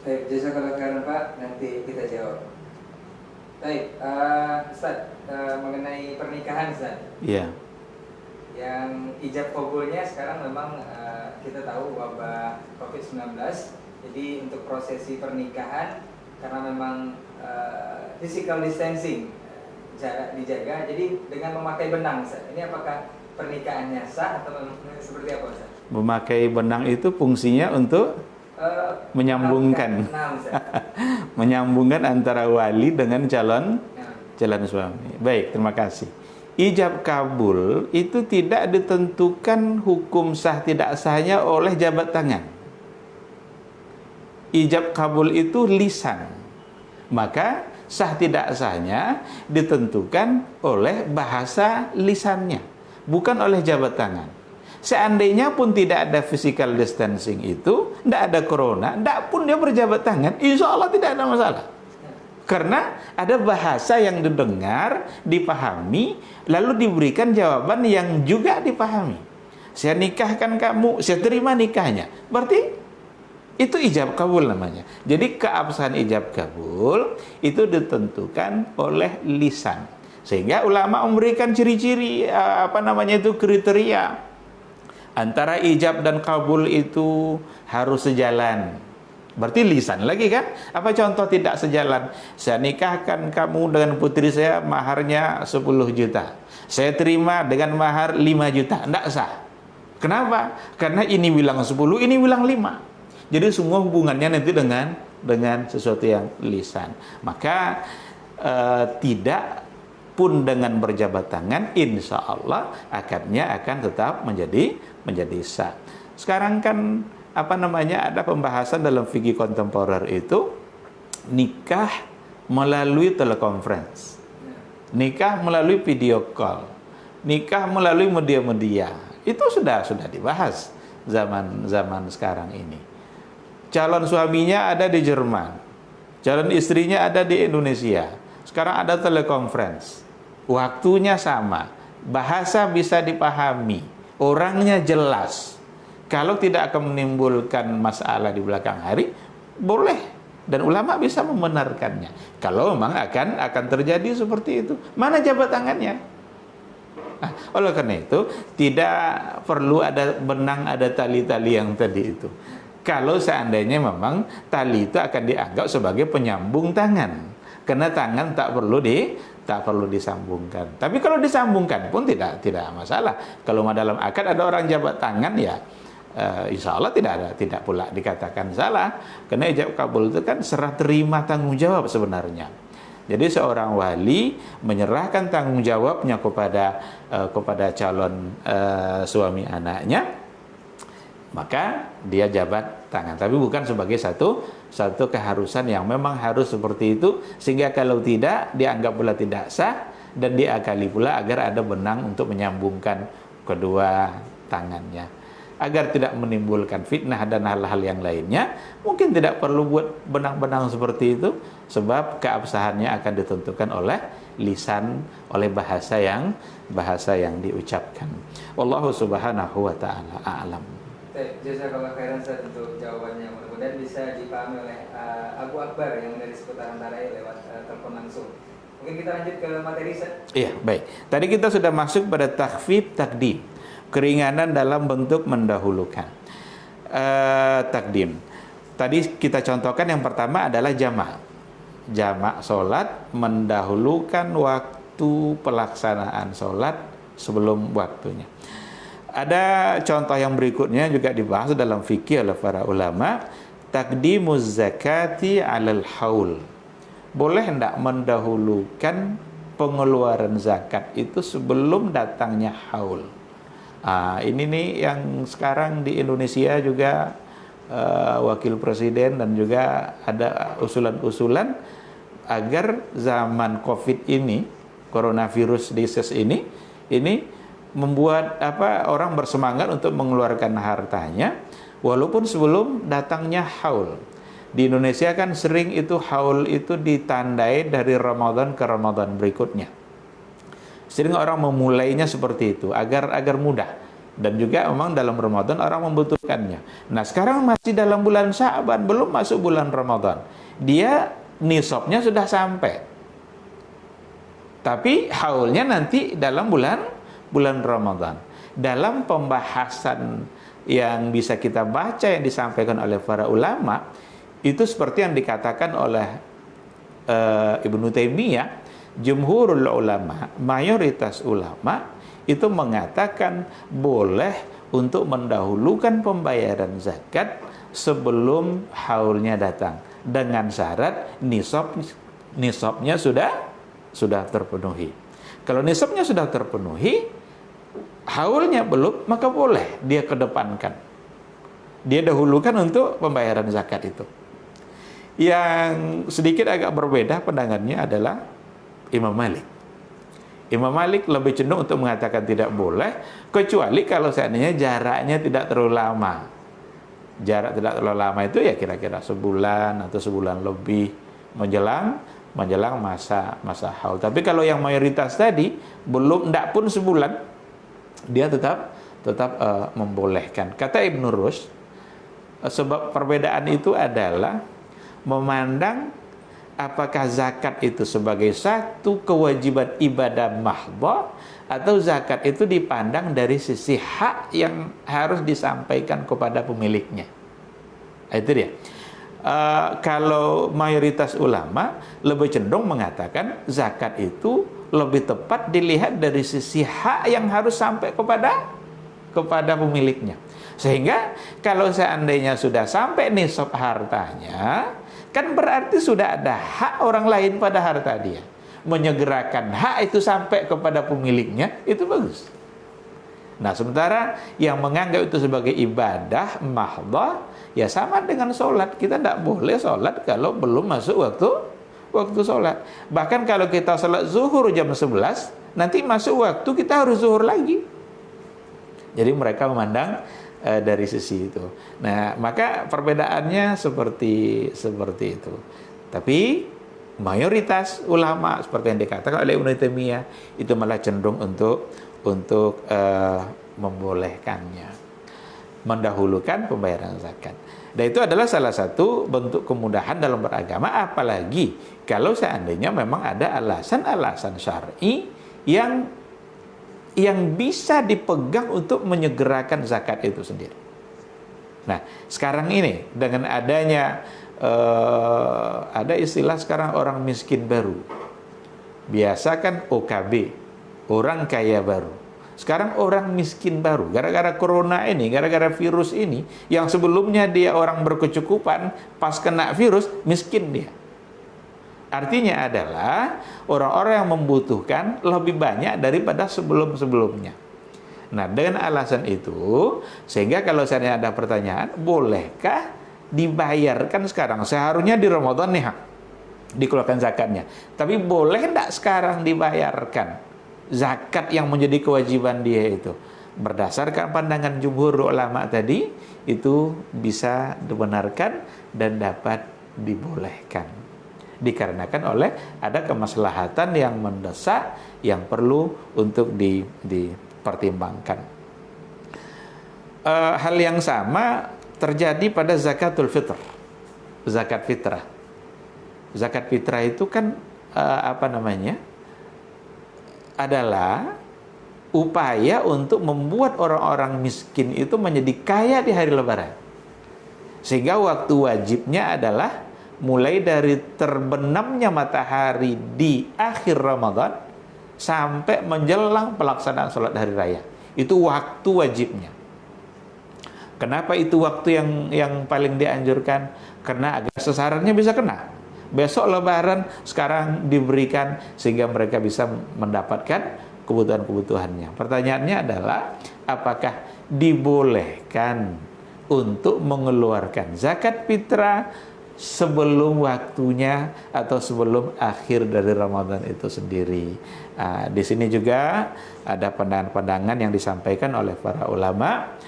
Baik, jazakallah khairan Pak, nanti kita jawab. Baik, Ustaz, mengenai pernikahan Ustaz. Iya. Yang ijab kabulnya sekarang memang kita tahu wabah COVID-19. Jadi untuk prosesi pernikahan karena memang physical distancing jarak dijaga. Jadi dengan memakai benang Ustaz. Ini apakah pernikahannya sah atau seperti apa Ustaz? Memakai benang itu fungsinya untuk menyambungkan menyambungkan antara wali dengan calon suami. Baik, terima kasih. Ijab kabul itu tidak ditentukan hukum sah tidak sahnya oleh jabat tangan. Ijab kabul itu lisan. Maka sah tidak sahnya ditentukan oleh bahasa lisannya, bukan oleh jabat tangan. Seandainya pun tidak ada physical distancing itu, tidak ada corona, tidak pun dia berjabat tangan, insya Allah tidak ada masalah. Karena ada bahasa yang didengar, dipahami, lalu diberikan jawaban yang juga dipahami. Saya nikahkan kamu, saya terima nikahnya. Berarti itu ijab kabul namanya. Jadi keabsahan ijab kabul itu ditentukan oleh lisan. Sehingga ulama memberikan ciri-ciri kriteria. Antara ijab dan kabul itu harus sejalan. Berarti lisan lagi kan? Apa contoh tidak sejalan? Saya nikahkan kamu dengan putri saya, maharnya 10 juta. Saya terima dengan mahar 5 juta. Tidak sah. Kenapa? Karena ini bilang 10, ini bilang 5. Jadi semua hubungannya nanti dengan sesuatu yang lisan. Maka tidak pun dengan berjabat tangan, insya Allah akadnya akan tetap menjadi sah. Sekarang kan ada pembahasan dalam fikih kontemporer itu nikah melalui telekonferensi, nikah melalui video call, nikah melalui media-media. Itu sudah dibahas zaman sekarang ini. Calon suaminya ada di Jerman, calon istrinya ada di Indonesia. Sekarang ada telekonferensi. Waktunya sama, bahasa bisa dipahami, orangnya jelas. Kalau tidak akan menimbulkan masalah di belakang hari, boleh, dan ulama bisa membenarkannya. Kalau memang akan terjadi seperti itu, mana jabat tangannya? Oleh karena itu tidak perlu ada benang, ada tali-tali yang tadi itu. Kalau seandainya memang tali itu akan dianggap sebagai penyambung tangan, karena tangan tak perlu disambungkan. Tapi kalau disambungkan pun tidak masalah. Kalau dalam akad ada orang jabat tangan, ya insya Allah tidak pula dikatakan salah. Karena ijab kabul itu kan serah terima tanggung jawab sebenarnya. Jadi seorang wali menyerahkan tanggung jawabnya kepada calon suami anaknya, maka dia jabat tangan. Tapi bukan sebagai satu keharusan yang memang harus seperti itu, sehingga kalau tidak dianggap pula tidak sah, dan diakali pula agar ada benang untuk menyambungkan kedua tangannya, agar tidak menimbulkan fitnah dan hal-hal yang lainnya. Mungkin tidak perlu buat benang-benang seperti itu, sebab keabsahannya akan ditentukan oleh lisan, oleh bahasa yang diucapkan. Wallahu subhanahu wa ta'ala a'lam. Jazakallah khairan Ustaz untuk jawabannya. Mudah-mudahan bisa dipahami oleh Abu Akbar yang dari seputaran Tarai lewat telepon langsung. Mungkin kita lanjut ke materi Ustaz. Iya, baik. Tadi kita sudah masuk pada takhfif takdim, keringanan dalam bentuk mendahulukan. Takdim. Tadi kita contohkan yang pertama adalah jamak solat, mendahulukan waktu pelaksanaan solat sebelum waktunya. Ada contoh yang berikutnya juga dibahas dalam fikih oleh para ulama, takdimuz zakati 'alal haul, boleh hendak mendahulukan pengeluaran zakat itu sebelum datangnya haul. Ini nih yang sekarang di Indonesia juga wakil presiden dan juga ada usulan-usulan agar zaman COVID ini, coronavirus disease ini membuat orang bersemangat untuk mengeluarkan hartanya walaupun sebelum datangnya haul. Di Indonesia kan sering itu haul itu ditandai dari Ramadan ke Ramadan berikutnya. Sering orang memulainya seperti itu agar mudah. Dan juga memang dalam Ramadan orang membutuhkannya. Nah sekarang masih dalam bulan Sya'ban, belum masuk bulan Ramadan. Dia nisabnya sudah sampai. Tapi haulnya nanti dalam bulan Ramadan. Dalam pembahasan yang bisa kita baca yang disampaikan oleh para ulama, itu seperti yang dikatakan oleh Ibnu Taimiyah, jumhurul ulama, mayoritas ulama itu mengatakan boleh untuk mendahulukan pembayaran zakat sebelum haulnya datang dengan syarat nisabnya sudah terpenuhi. Kalau nisabnya sudah terpenuhi, haulnya belum, maka boleh dia kedepankan. Dia dahulukan untuk pembayaran zakat itu. Yang sedikit agak berbeda pandangannya adalah Imam Malik. Imam Malik lebih cenderung untuk mengatakan tidak boleh, kecuali kalau seandainya jaraknya tidak terlalu lama. Jarak tidak terlalu lama itu ya kira-kira sebulan atau sebulan lebih menjelang masa haul. Tapi kalau yang mayoritas tadi belum, ndak pun sebulan, dia tetap membolehkan. Kata Ibnu Rushd, sebab perbedaan itu adalah memandang apakah zakat itu sebagai satu kewajiban ibadah mahdhah atau zakat itu dipandang dari sisi hak yang harus disampaikan kepada pemiliknya. Itu dia. Kalau mayoritas ulama lebih cenderung mengatakan zakat itu lebih tepat dilihat dari sisi hak yang harus sampai kepada pemiliknya. Sehingga kalau seandainya sudah sampai nisab hartanya, kan berarti sudah ada hak orang lain pada harta dia. Menyegerakan hak itu sampai kepada pemiliknya, itu bagus. Nah, sementara yang menganggap itu sebagai ibadah mahdhah, ya sama dengan sholat. Kita tidak boleh sholat kalau belum masuk waktu sholat. Bahkan kalau kita sholat zuhur jam 11, nanti masuk waktu kita harus zuhur lagi. Jadi mereka memandang dari sisi itu. Nah, maka perbedaannya seperti itu. Tapi mayoritas ulama seperti yang dikatakan oleh Ibnu Taimiyah itu malah cenderung untuk membolehkannya, mendahulukan pembayaran zakat. Dan itu adalah salah satu bentuk kemudahan dalam beragama, apalagi kalau seandainya memang ada alasan-alasan syar'i yang bisa dipegang untuk menyegerakan zakat itu sendiri. Nah, sekarang ini dengan adanya ada istilah sekarang orang miskin baru. Biasa kan OKB, orang kaya baru. Sekarang orang miskin baru. Gara-gara corona ini, gara-gara virus ini, yang sebelumnya dia orang berkecukupan, pas kena virus, miskin dia. Artinya adalah orang-orang yang membutuhkan lebih banyak daripada sebelum-sebelumnya. Nah, dengan alasan itu, sehingga kalau saya ada pertanyaan, bolehkah dibayarkan sekarang? Seharusnya di Ramadan nih, dikeluarkan zakatnya. Tapi boleh enggak sekarang dibayarkan zakat yang menjadi kewajiban dia itu? Berdasarkan pandangan jumhur ulama tadi, itu bisa dibenarkan dan dapat dibolehkan. Dikarenakan oleh ada kemaslahatan yang mendesak yang perlu untuk dipertimbangkan. Hal yang sama terjadi pada zakatul fitr, zakat fitrah. Zakat fitrah itu kan adalah upaya untuk membuat orang-orang miskin itu menjadi kaya di hari Lebaran. Sehingga waktu wajibnya adalah mulai dari terbenamnya matahari di akhir Ramadan sampai menjelang pelaksanaan sholat hari raya. Itu waktu wajibnya. Kenapa itu waktu yang paling dianjurkan? Karena agar sasarannya bisa kena. besok lebaran, sekarang diberikan sehingga mereka bisa mendapatkan kebutuhan-kebutuhannya. Pertanyaannya adalah, apakah dibolehkan untuk mengeluarkan zakat fitrah sebelum waktunya atau sebelum akhir dari Ramadan itu sendiri? Di sini juga ada pandangan-pandangan yang disampaikan oleh para ulama.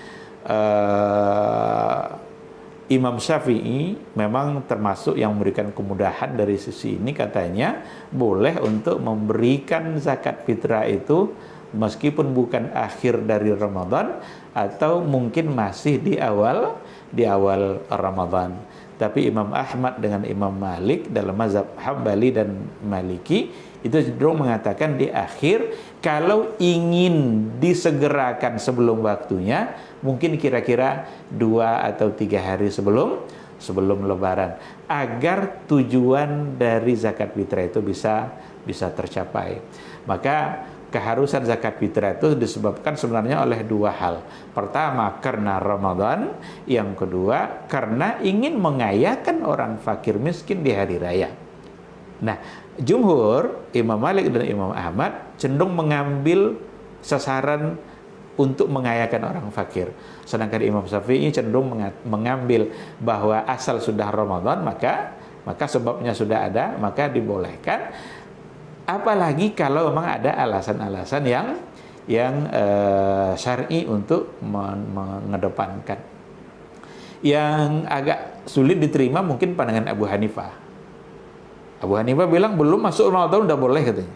Imam Syafi'i memang termasuk yang memberikan kemudahan dari sisi ini, katanya boleh untuk memberikan zakat fitrah itu meskipun bukan akhir dari Ramadan atau mungkin masih di awal Ramadan. Tapi Imam Ahmad dengan Imam Malik dalam mazhab Hambali dan Maliki itu cenderung mengatakan di akhir, kalau ingin disegerakan sebelum waktunya, mungkin kira-kira 2 atau 3 hari sebelum lebaran, agar tujuan dari zakat fitrah itu bisa tercapai. Maka keharusan zakat fitrah itu disebabkan sebenarnya oleh 2 hal. Pertama, karena Ramadan. Yang kedua, karena ingin mengayakan orang fakir miskin di hari raya. Nah, jumhur, Imam Malik dan Imam Ahmad cenderung mengambil sasaran untuk mengayakan orang fakir. Sedangkan Imam Syafi'i cenderung mengambil bahwa asal sudah Ramadan, maka sebabnya sudah ada, maka dibolehkan. Apalagi kalau memang ada alasan-alasan yang syar'i untuk mengedepankan. Yang agak sulit diterima mungkin pandangan Abu Hanifah. Abu Hanifah bilang belum masuk Ramadan udah boleh, katanya.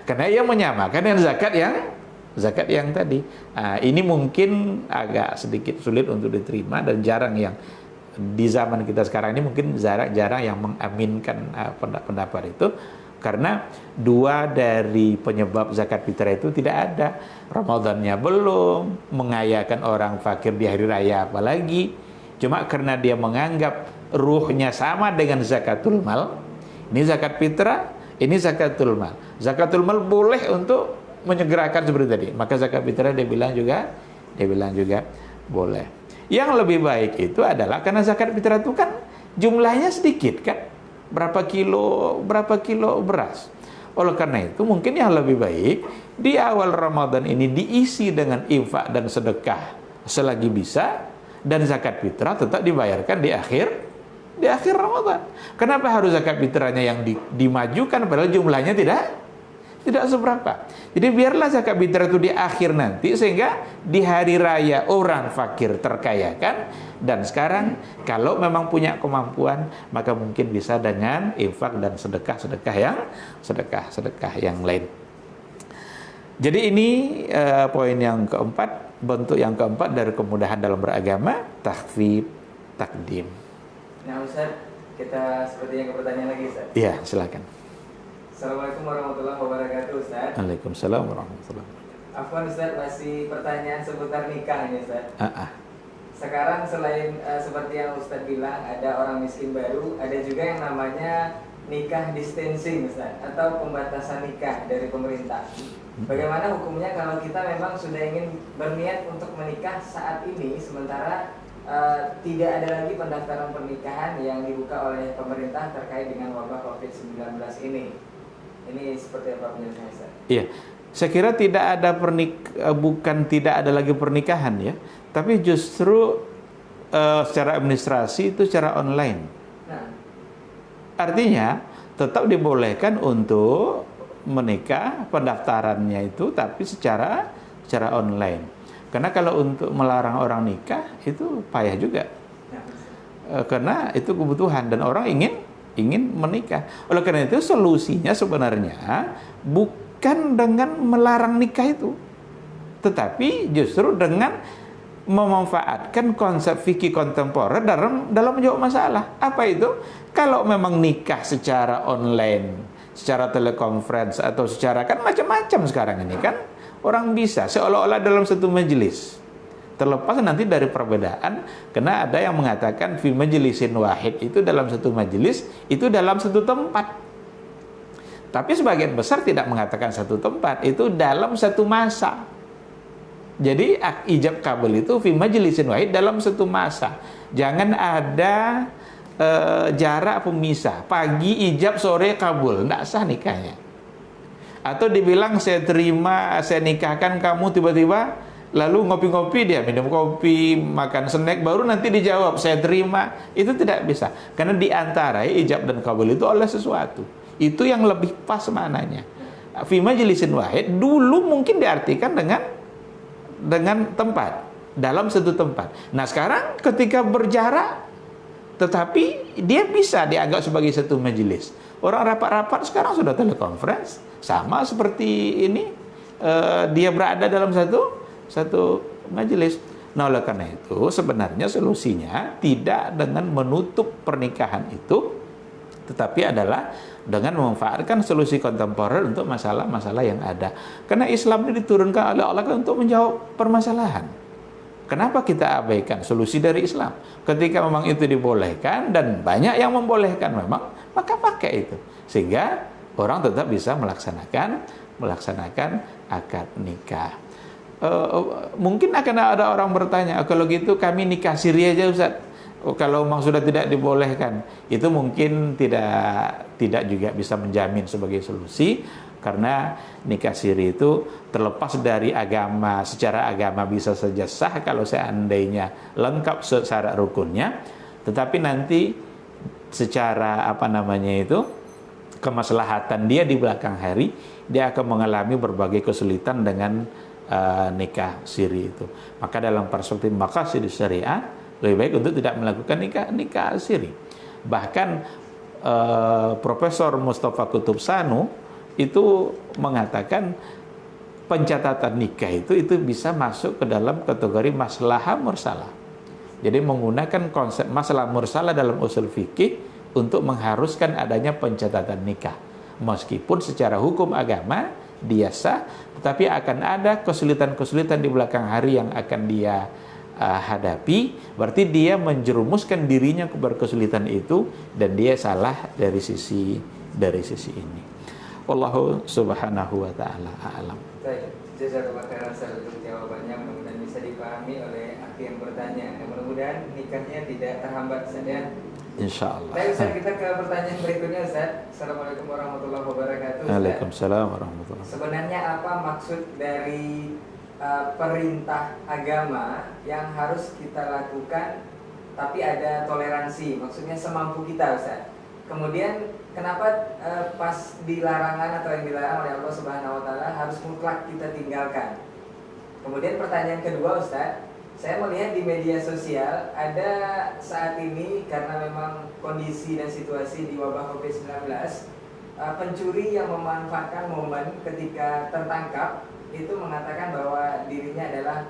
Karena ia menyamakan dengan zakat yang tadi. Ini mungkin agak sedikit sulit untuk diterima dan jarang yang di zaman kita sekarang ini mungkin jarang yang mengaminkan pendapat itu. Karena 2 dari penyebab zakat fitrah itu tidak ada. Ramadannya belum, mengayakan orang fakir di hari raya apalagi. Cuma karena dia menganggap ruhnya sama dengan zakatul mal. Ini zakat fitrah, ini zakatul mal. Zakatul mal boleh untuk menyegerakan seperti tadi. Maka zakat fitrah dia bilang juga boleh. Yang lebih baik itu adalah karena zakat fitrah itu kan jumlahnya sedikit kan. Berapa kilo beras. Oleh karena itu mungkin yang lebih baik di awal Ramadan ini diisi dengan infak dan sedekah selagi bisa, dan zakat fitrah tetap dibayarkan di akhir Ramadan. Kenapa harus zakat fitrahnya yang dimajukan padahal jumlahnya tidak seberapa? Jadi biarlah zakat fitrah itu di akhir nanti, sehingga di hari raya orang fakir terkayakan. Dan sekarang kalau memang punya kemampuan, maka mungkin bisa dengan infak dan sedekah yang lain. Jadi ini poin yang keempat, bentuk yang keempat dari kemudahan dalam beragama, takhfif takdim. Nah Ustaz, kita sepertinya ke pertanyaan lagi Ustaz. Iya, silakan. Assalamualaikum warahmatullahi wabarakatuh Ustaz. Waalaikumsalam warahmatullahi wabarakatuh. Afwan Ustaz, masih pertanyaan seputar nikah ini Ustaz. Sekarang selain seperti yang Ustaz bilang, ada orang miskin baru, ada juga yang namanya nikah distancing Ustaz, atau pembatasan nikah dari pemerintah. Bagaimana hukumnya kalau kita memang sudah ingin berniat untuk menikah saat ini, sementara tidak ada lagi pendaftaran pernikahan yang dibuka oleh pemerintah terkait dengan wabah COVID-19 ini? Ini seperti apa penjelasan Ustaz? Iya, saya kira tidak ada bukan tidak ada lagi pernikahan ya, tapi justru secara administrasi itu secara online. Artinya tetap dibolehkan untuk menikah, pendaftarannya itu tapi secara online. Karena kalau untuk melarang orang nikah itu payah juga. Karena itu kebutuhan dan orang ingin menikah. Oleh karena itu solusinya sebenarnya bukan dengan melarang nikah itu, tetapi justru dengan memanfaatkan konsep fikih kontemporer dalam menjawab masalah. Apa itu? Kalau memang nikah secara online, secara telekonferensi atau secara, kan macam-macam sekarang ini kan, orang bisa seolah-olah dalam satu majelis. Terlepas nanti dari perbedaan, karena ada yang mengatakan fi majlisin wahid, itu dalam satu majelis, itu dalam satu tempat. Tapi sebagian besar tidak mengatakan satu tempat, itu dalam satu masa. Jadi ijab kabul itu fi majlisin wahid, dalam satu masa. Jangan ada jarak pemisah, pagi ijab, sore kabul, tidak sah nikahnya. Atau dibilang saya terima, saya nikahkan kamu, tiba-tiba lalu ngopi-ngopi, dia minum kopi, makan snack, baru nanti dijawab saya terima, itu tidak bisa. Karena diantara ijab dan kabul itu oleh sesuatu. Itu yang lebih pas maknanya. Fi majlisin wahid dulu mungkin diartikan dengan tempat, dalam satu tempat. Nah sekarang ketika berjarak, tetapi dia bisa dianggap sebagai satu majelis. Orang rapat-rapat sekarang sudah telekonferensi, sama seperti ini, dia berada dalam satu majelis. Nah oleh karena itu sebenarnya solusinya tidak dengan menutup pernikahan itu, tetapi adalah dengan memanfaatkan solusi kontemporer untuk masalah-masalah yang ada. Karena Islam ini diturunkan oleh Allah untuk menjawab permasalahan. Kenapa kita abaikan solusi dari Islam? Ketika memang itu dibolehkan dan banyak yang membolehkan memang, maka pakai itu. Sehingga orang tetap bisa melaksanakan akad nikah. Mungkin akan ada orang bertanya, kalau gitu kami nikah siri aja Ustaz. Kalau memang sudah tidak dibolehkan, itu mungkin tidak juga bisa menjamin sebagai solusi, karena nikah siri itu terlepas dari agama, secara agama bisa saja sah kalau seandainya lengkap syarat rukunnya, tetapi nanti secara kemaslahatan dia di belakang hari, dia akan mengalami berbagai kesulitan dengan nikah siri itu. Maka dalam perspektif maqasid syariah, lebih baik untuk tidak melakukan nikah siri. Bahkan Profesor Mustafa Kutub Sanu itu mengatakan pencatatan nikah itu bisa masuk ke dalam kategori maslahah mursalah. Jadi menggunakan konsep masalah mursalah dalam usul fikih untuk mengharuskan adanya pencatatan nikah. Meskipun secara hukum agama dia sah, tetapi akan ada kesulitan-kesulitan di belakang hari yang akan dia hadapi. Berarti dia menjerumuskan dirinya kepada kesulitan itu, dan dia salah dari sisi ini. Wallahu subhanahu wa ta'ala a'lam. Baik, jazakallahu khairan untuk jawabannya, mudah-mudahan bisa dipahami oleh akhi yang bertanya. Mudah-mudahan nikahnya tidak terhambat saja. Insyaallah. Baik Ustaz, kita ke pertanyaan berikutnya Ustaz. Assalamualaikum warahmatullahi wabarakatuh. Waalaikumsalam warahmatullahi wabarakatuh. Sebenarnya apa maksud dari perintah agama yang harus kita lakukan tapi ada toleransi, maksudnya semampu kita Ustaz. Kemudian kenapa pas dilarangan atau yang dilarang oleh Allah Subhanahu wa taala harus mutlak kita tinggalkan? Kemudian pertanyaan kedua Ustaz, saya melihat di media sosial ada saat ini karena memang kondisi dan situasi di wabah Covid-19, pencuri yang memanfaatkan momen ketika tertangkap itu mengatakan bahwa dirinya adalah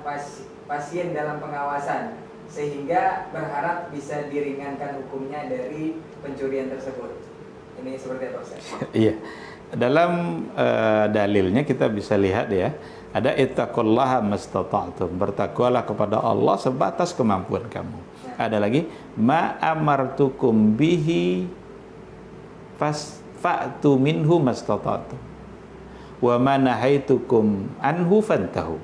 pasien dalam pengawasan, sehingga berharap bisa diringankan hukumnya dari pencurian tersebut. Ini seperti apa Ustaz? Iya. Dalam dalilnya kita bisa lihat ya, ada ittaqullaha mastata'tum, bertakwalah kepada Allah sebatas kemampuan kamu. Ada lagi ma amartukum bihi fa'tu minhu mastata'tum wa ma nahaitukum anhu fantahu.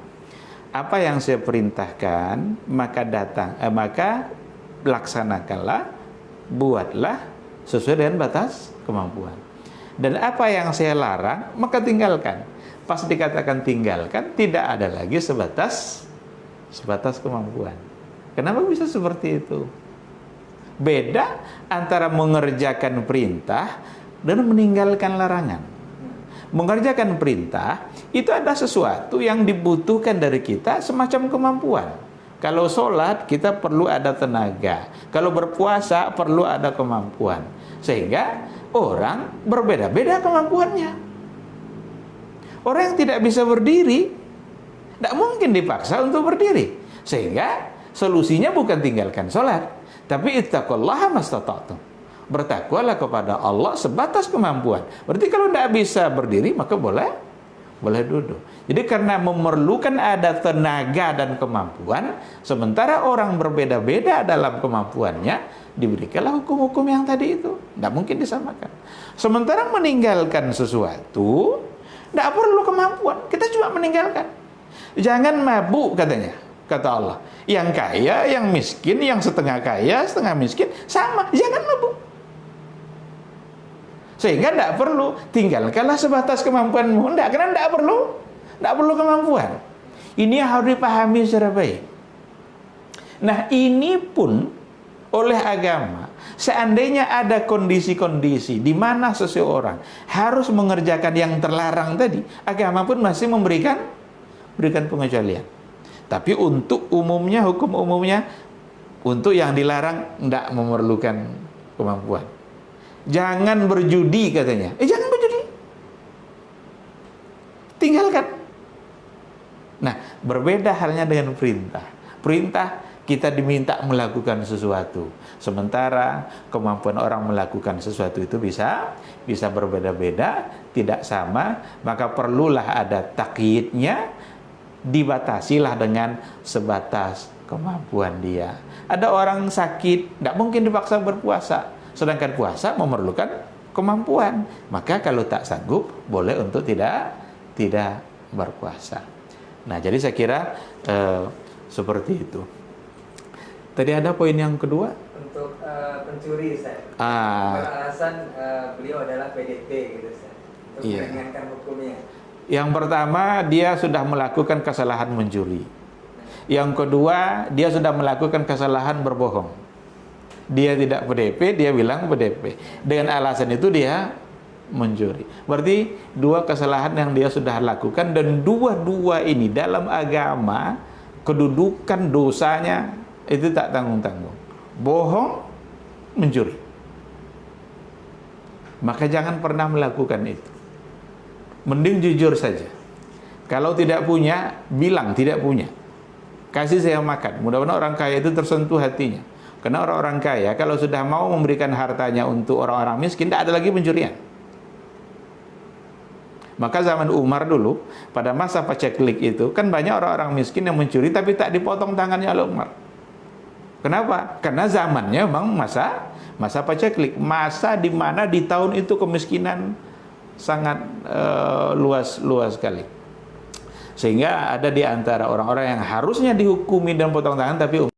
Apa yang saya perintahkan maka laksanakanlah, buatlah sesuai dengan batas kemampuan. Dan apa yang saya larang maka tinggalkan. Pas dikatakan tinggalkan, tidak ada lagi sebatas kemampuan. Kenapa bisa seperti itu? Beda antara mengerjakan perintah dan meninggalkan larangan. Mengerjakan perintah itu ada sesuatu yang dibutuhkan dari kita semacam kemampuan. Kalau sholat kita perlu ada tenaga, kalau berpuasa perlu ada kemampuan. Sehingga orang berbeda-beda kemampuannya. Orang yang tidak bisa berdiri tidak mungkin dipaksa untuk berdiri. Sehingga solusinya bukan tinggalkan sholat, tapi ittaqullaha mastata'tum, bertakwalah kepada Allah sebatas kemampuan. Berarti kalau tidak bisa berdiri maka boleh duduk. Jadi karena memerlukan ada tenaga dan kemampuan, sementara orang berbeda-beda dalam kemampuannya, diberikanlah hukum-hukum yang tadi itu. Tidak mungkin disamakan. Sementara meninggalkan sesuatu tidak perlu kemampuan, kita cuma meninggalkan. Jangan mabuk katanya. kata Allah. Yang kaya, yang miskin, yang setengah kaya, setengah miskin, sama, jangan mabuk. Sehingga tidak perlu, tinggalkanlah sebatas kemampuanmu. Tidak, karena tidak perlu kemampuan. Ini yang harus dipahami secara baik. Nah, ini pun oleh agama, seandainya ada kondisi-kondisi di mana seseorang harus mengerjakan yang terlarang tadi, agama pun masih memberikan pengecualian. Tapi untuk umumnya, hukum umumnya, untuk yang dilarang tidak memerlukan kemampuan. Jangan berjudi katanya. Jangan berjudi. Tinggalkan. Nah, berbeda halnya dengan perintah. Perintah kita diminta melakukan sesuatu. Sementara kemampuan orang melakukan sesuatu itu bisa berbeda-beda, tidak sama, maka perlulah ada takyidnya, dibatasilah dengan sebatas kemampuan dia. Ada orang sakit, tidak mungkin dipaksa berpuasa, sedangkan puasa memerlukan kemampuan. Maka kalau tak sanggup, boleh untuk tidak berpuasa. Nah, jadi saya kira seperti itu. Tadi ada poin yang kedua. Untuk pencuri, Ustaz. Beralasan beliau adalah PDP gitu, Ustaz. Untuk meringankan hukumnya. Yang pertama, dia sudah melakukan kesalahan mencuri. Yang kedua, dia sudah melakukan kesalahan berbohong. Dia tidak PDP, dia bilang PDP. Dengan alasan itu dia mencuri. Berarti dua kesalahan yang dia sudah lakukan, dan dua-dua ini dalam agama kedudukan dosanya itu tak tanggung-tanggung. Bohong, mencuri. Maka jangan pernah melakukan itu. Mending jujur saja. Kalau tidak punya, bilang tidak punya. Kasih saya makan. Mudah-mudahan orang kaya itu tersentuh hatinya. Karena orang-orang kaya kalau sudah mau memberikan hartanya untuk orang-orang miskin, tidak ada lagi pencurian. Maka zaman Umar dulu, pada masa paceklik itu, kan banyak orang-orang miskin yang mencuri tapi tak dipotong tangannya oleh Umar. Kenapa? Karena zamannya memang masa paceklik, masa di mana di tahun itu kemiskinan sangat luas sekali. Sehingga ada di antara orang-orang yang harusnya dihukumi dan potong tangan, tapi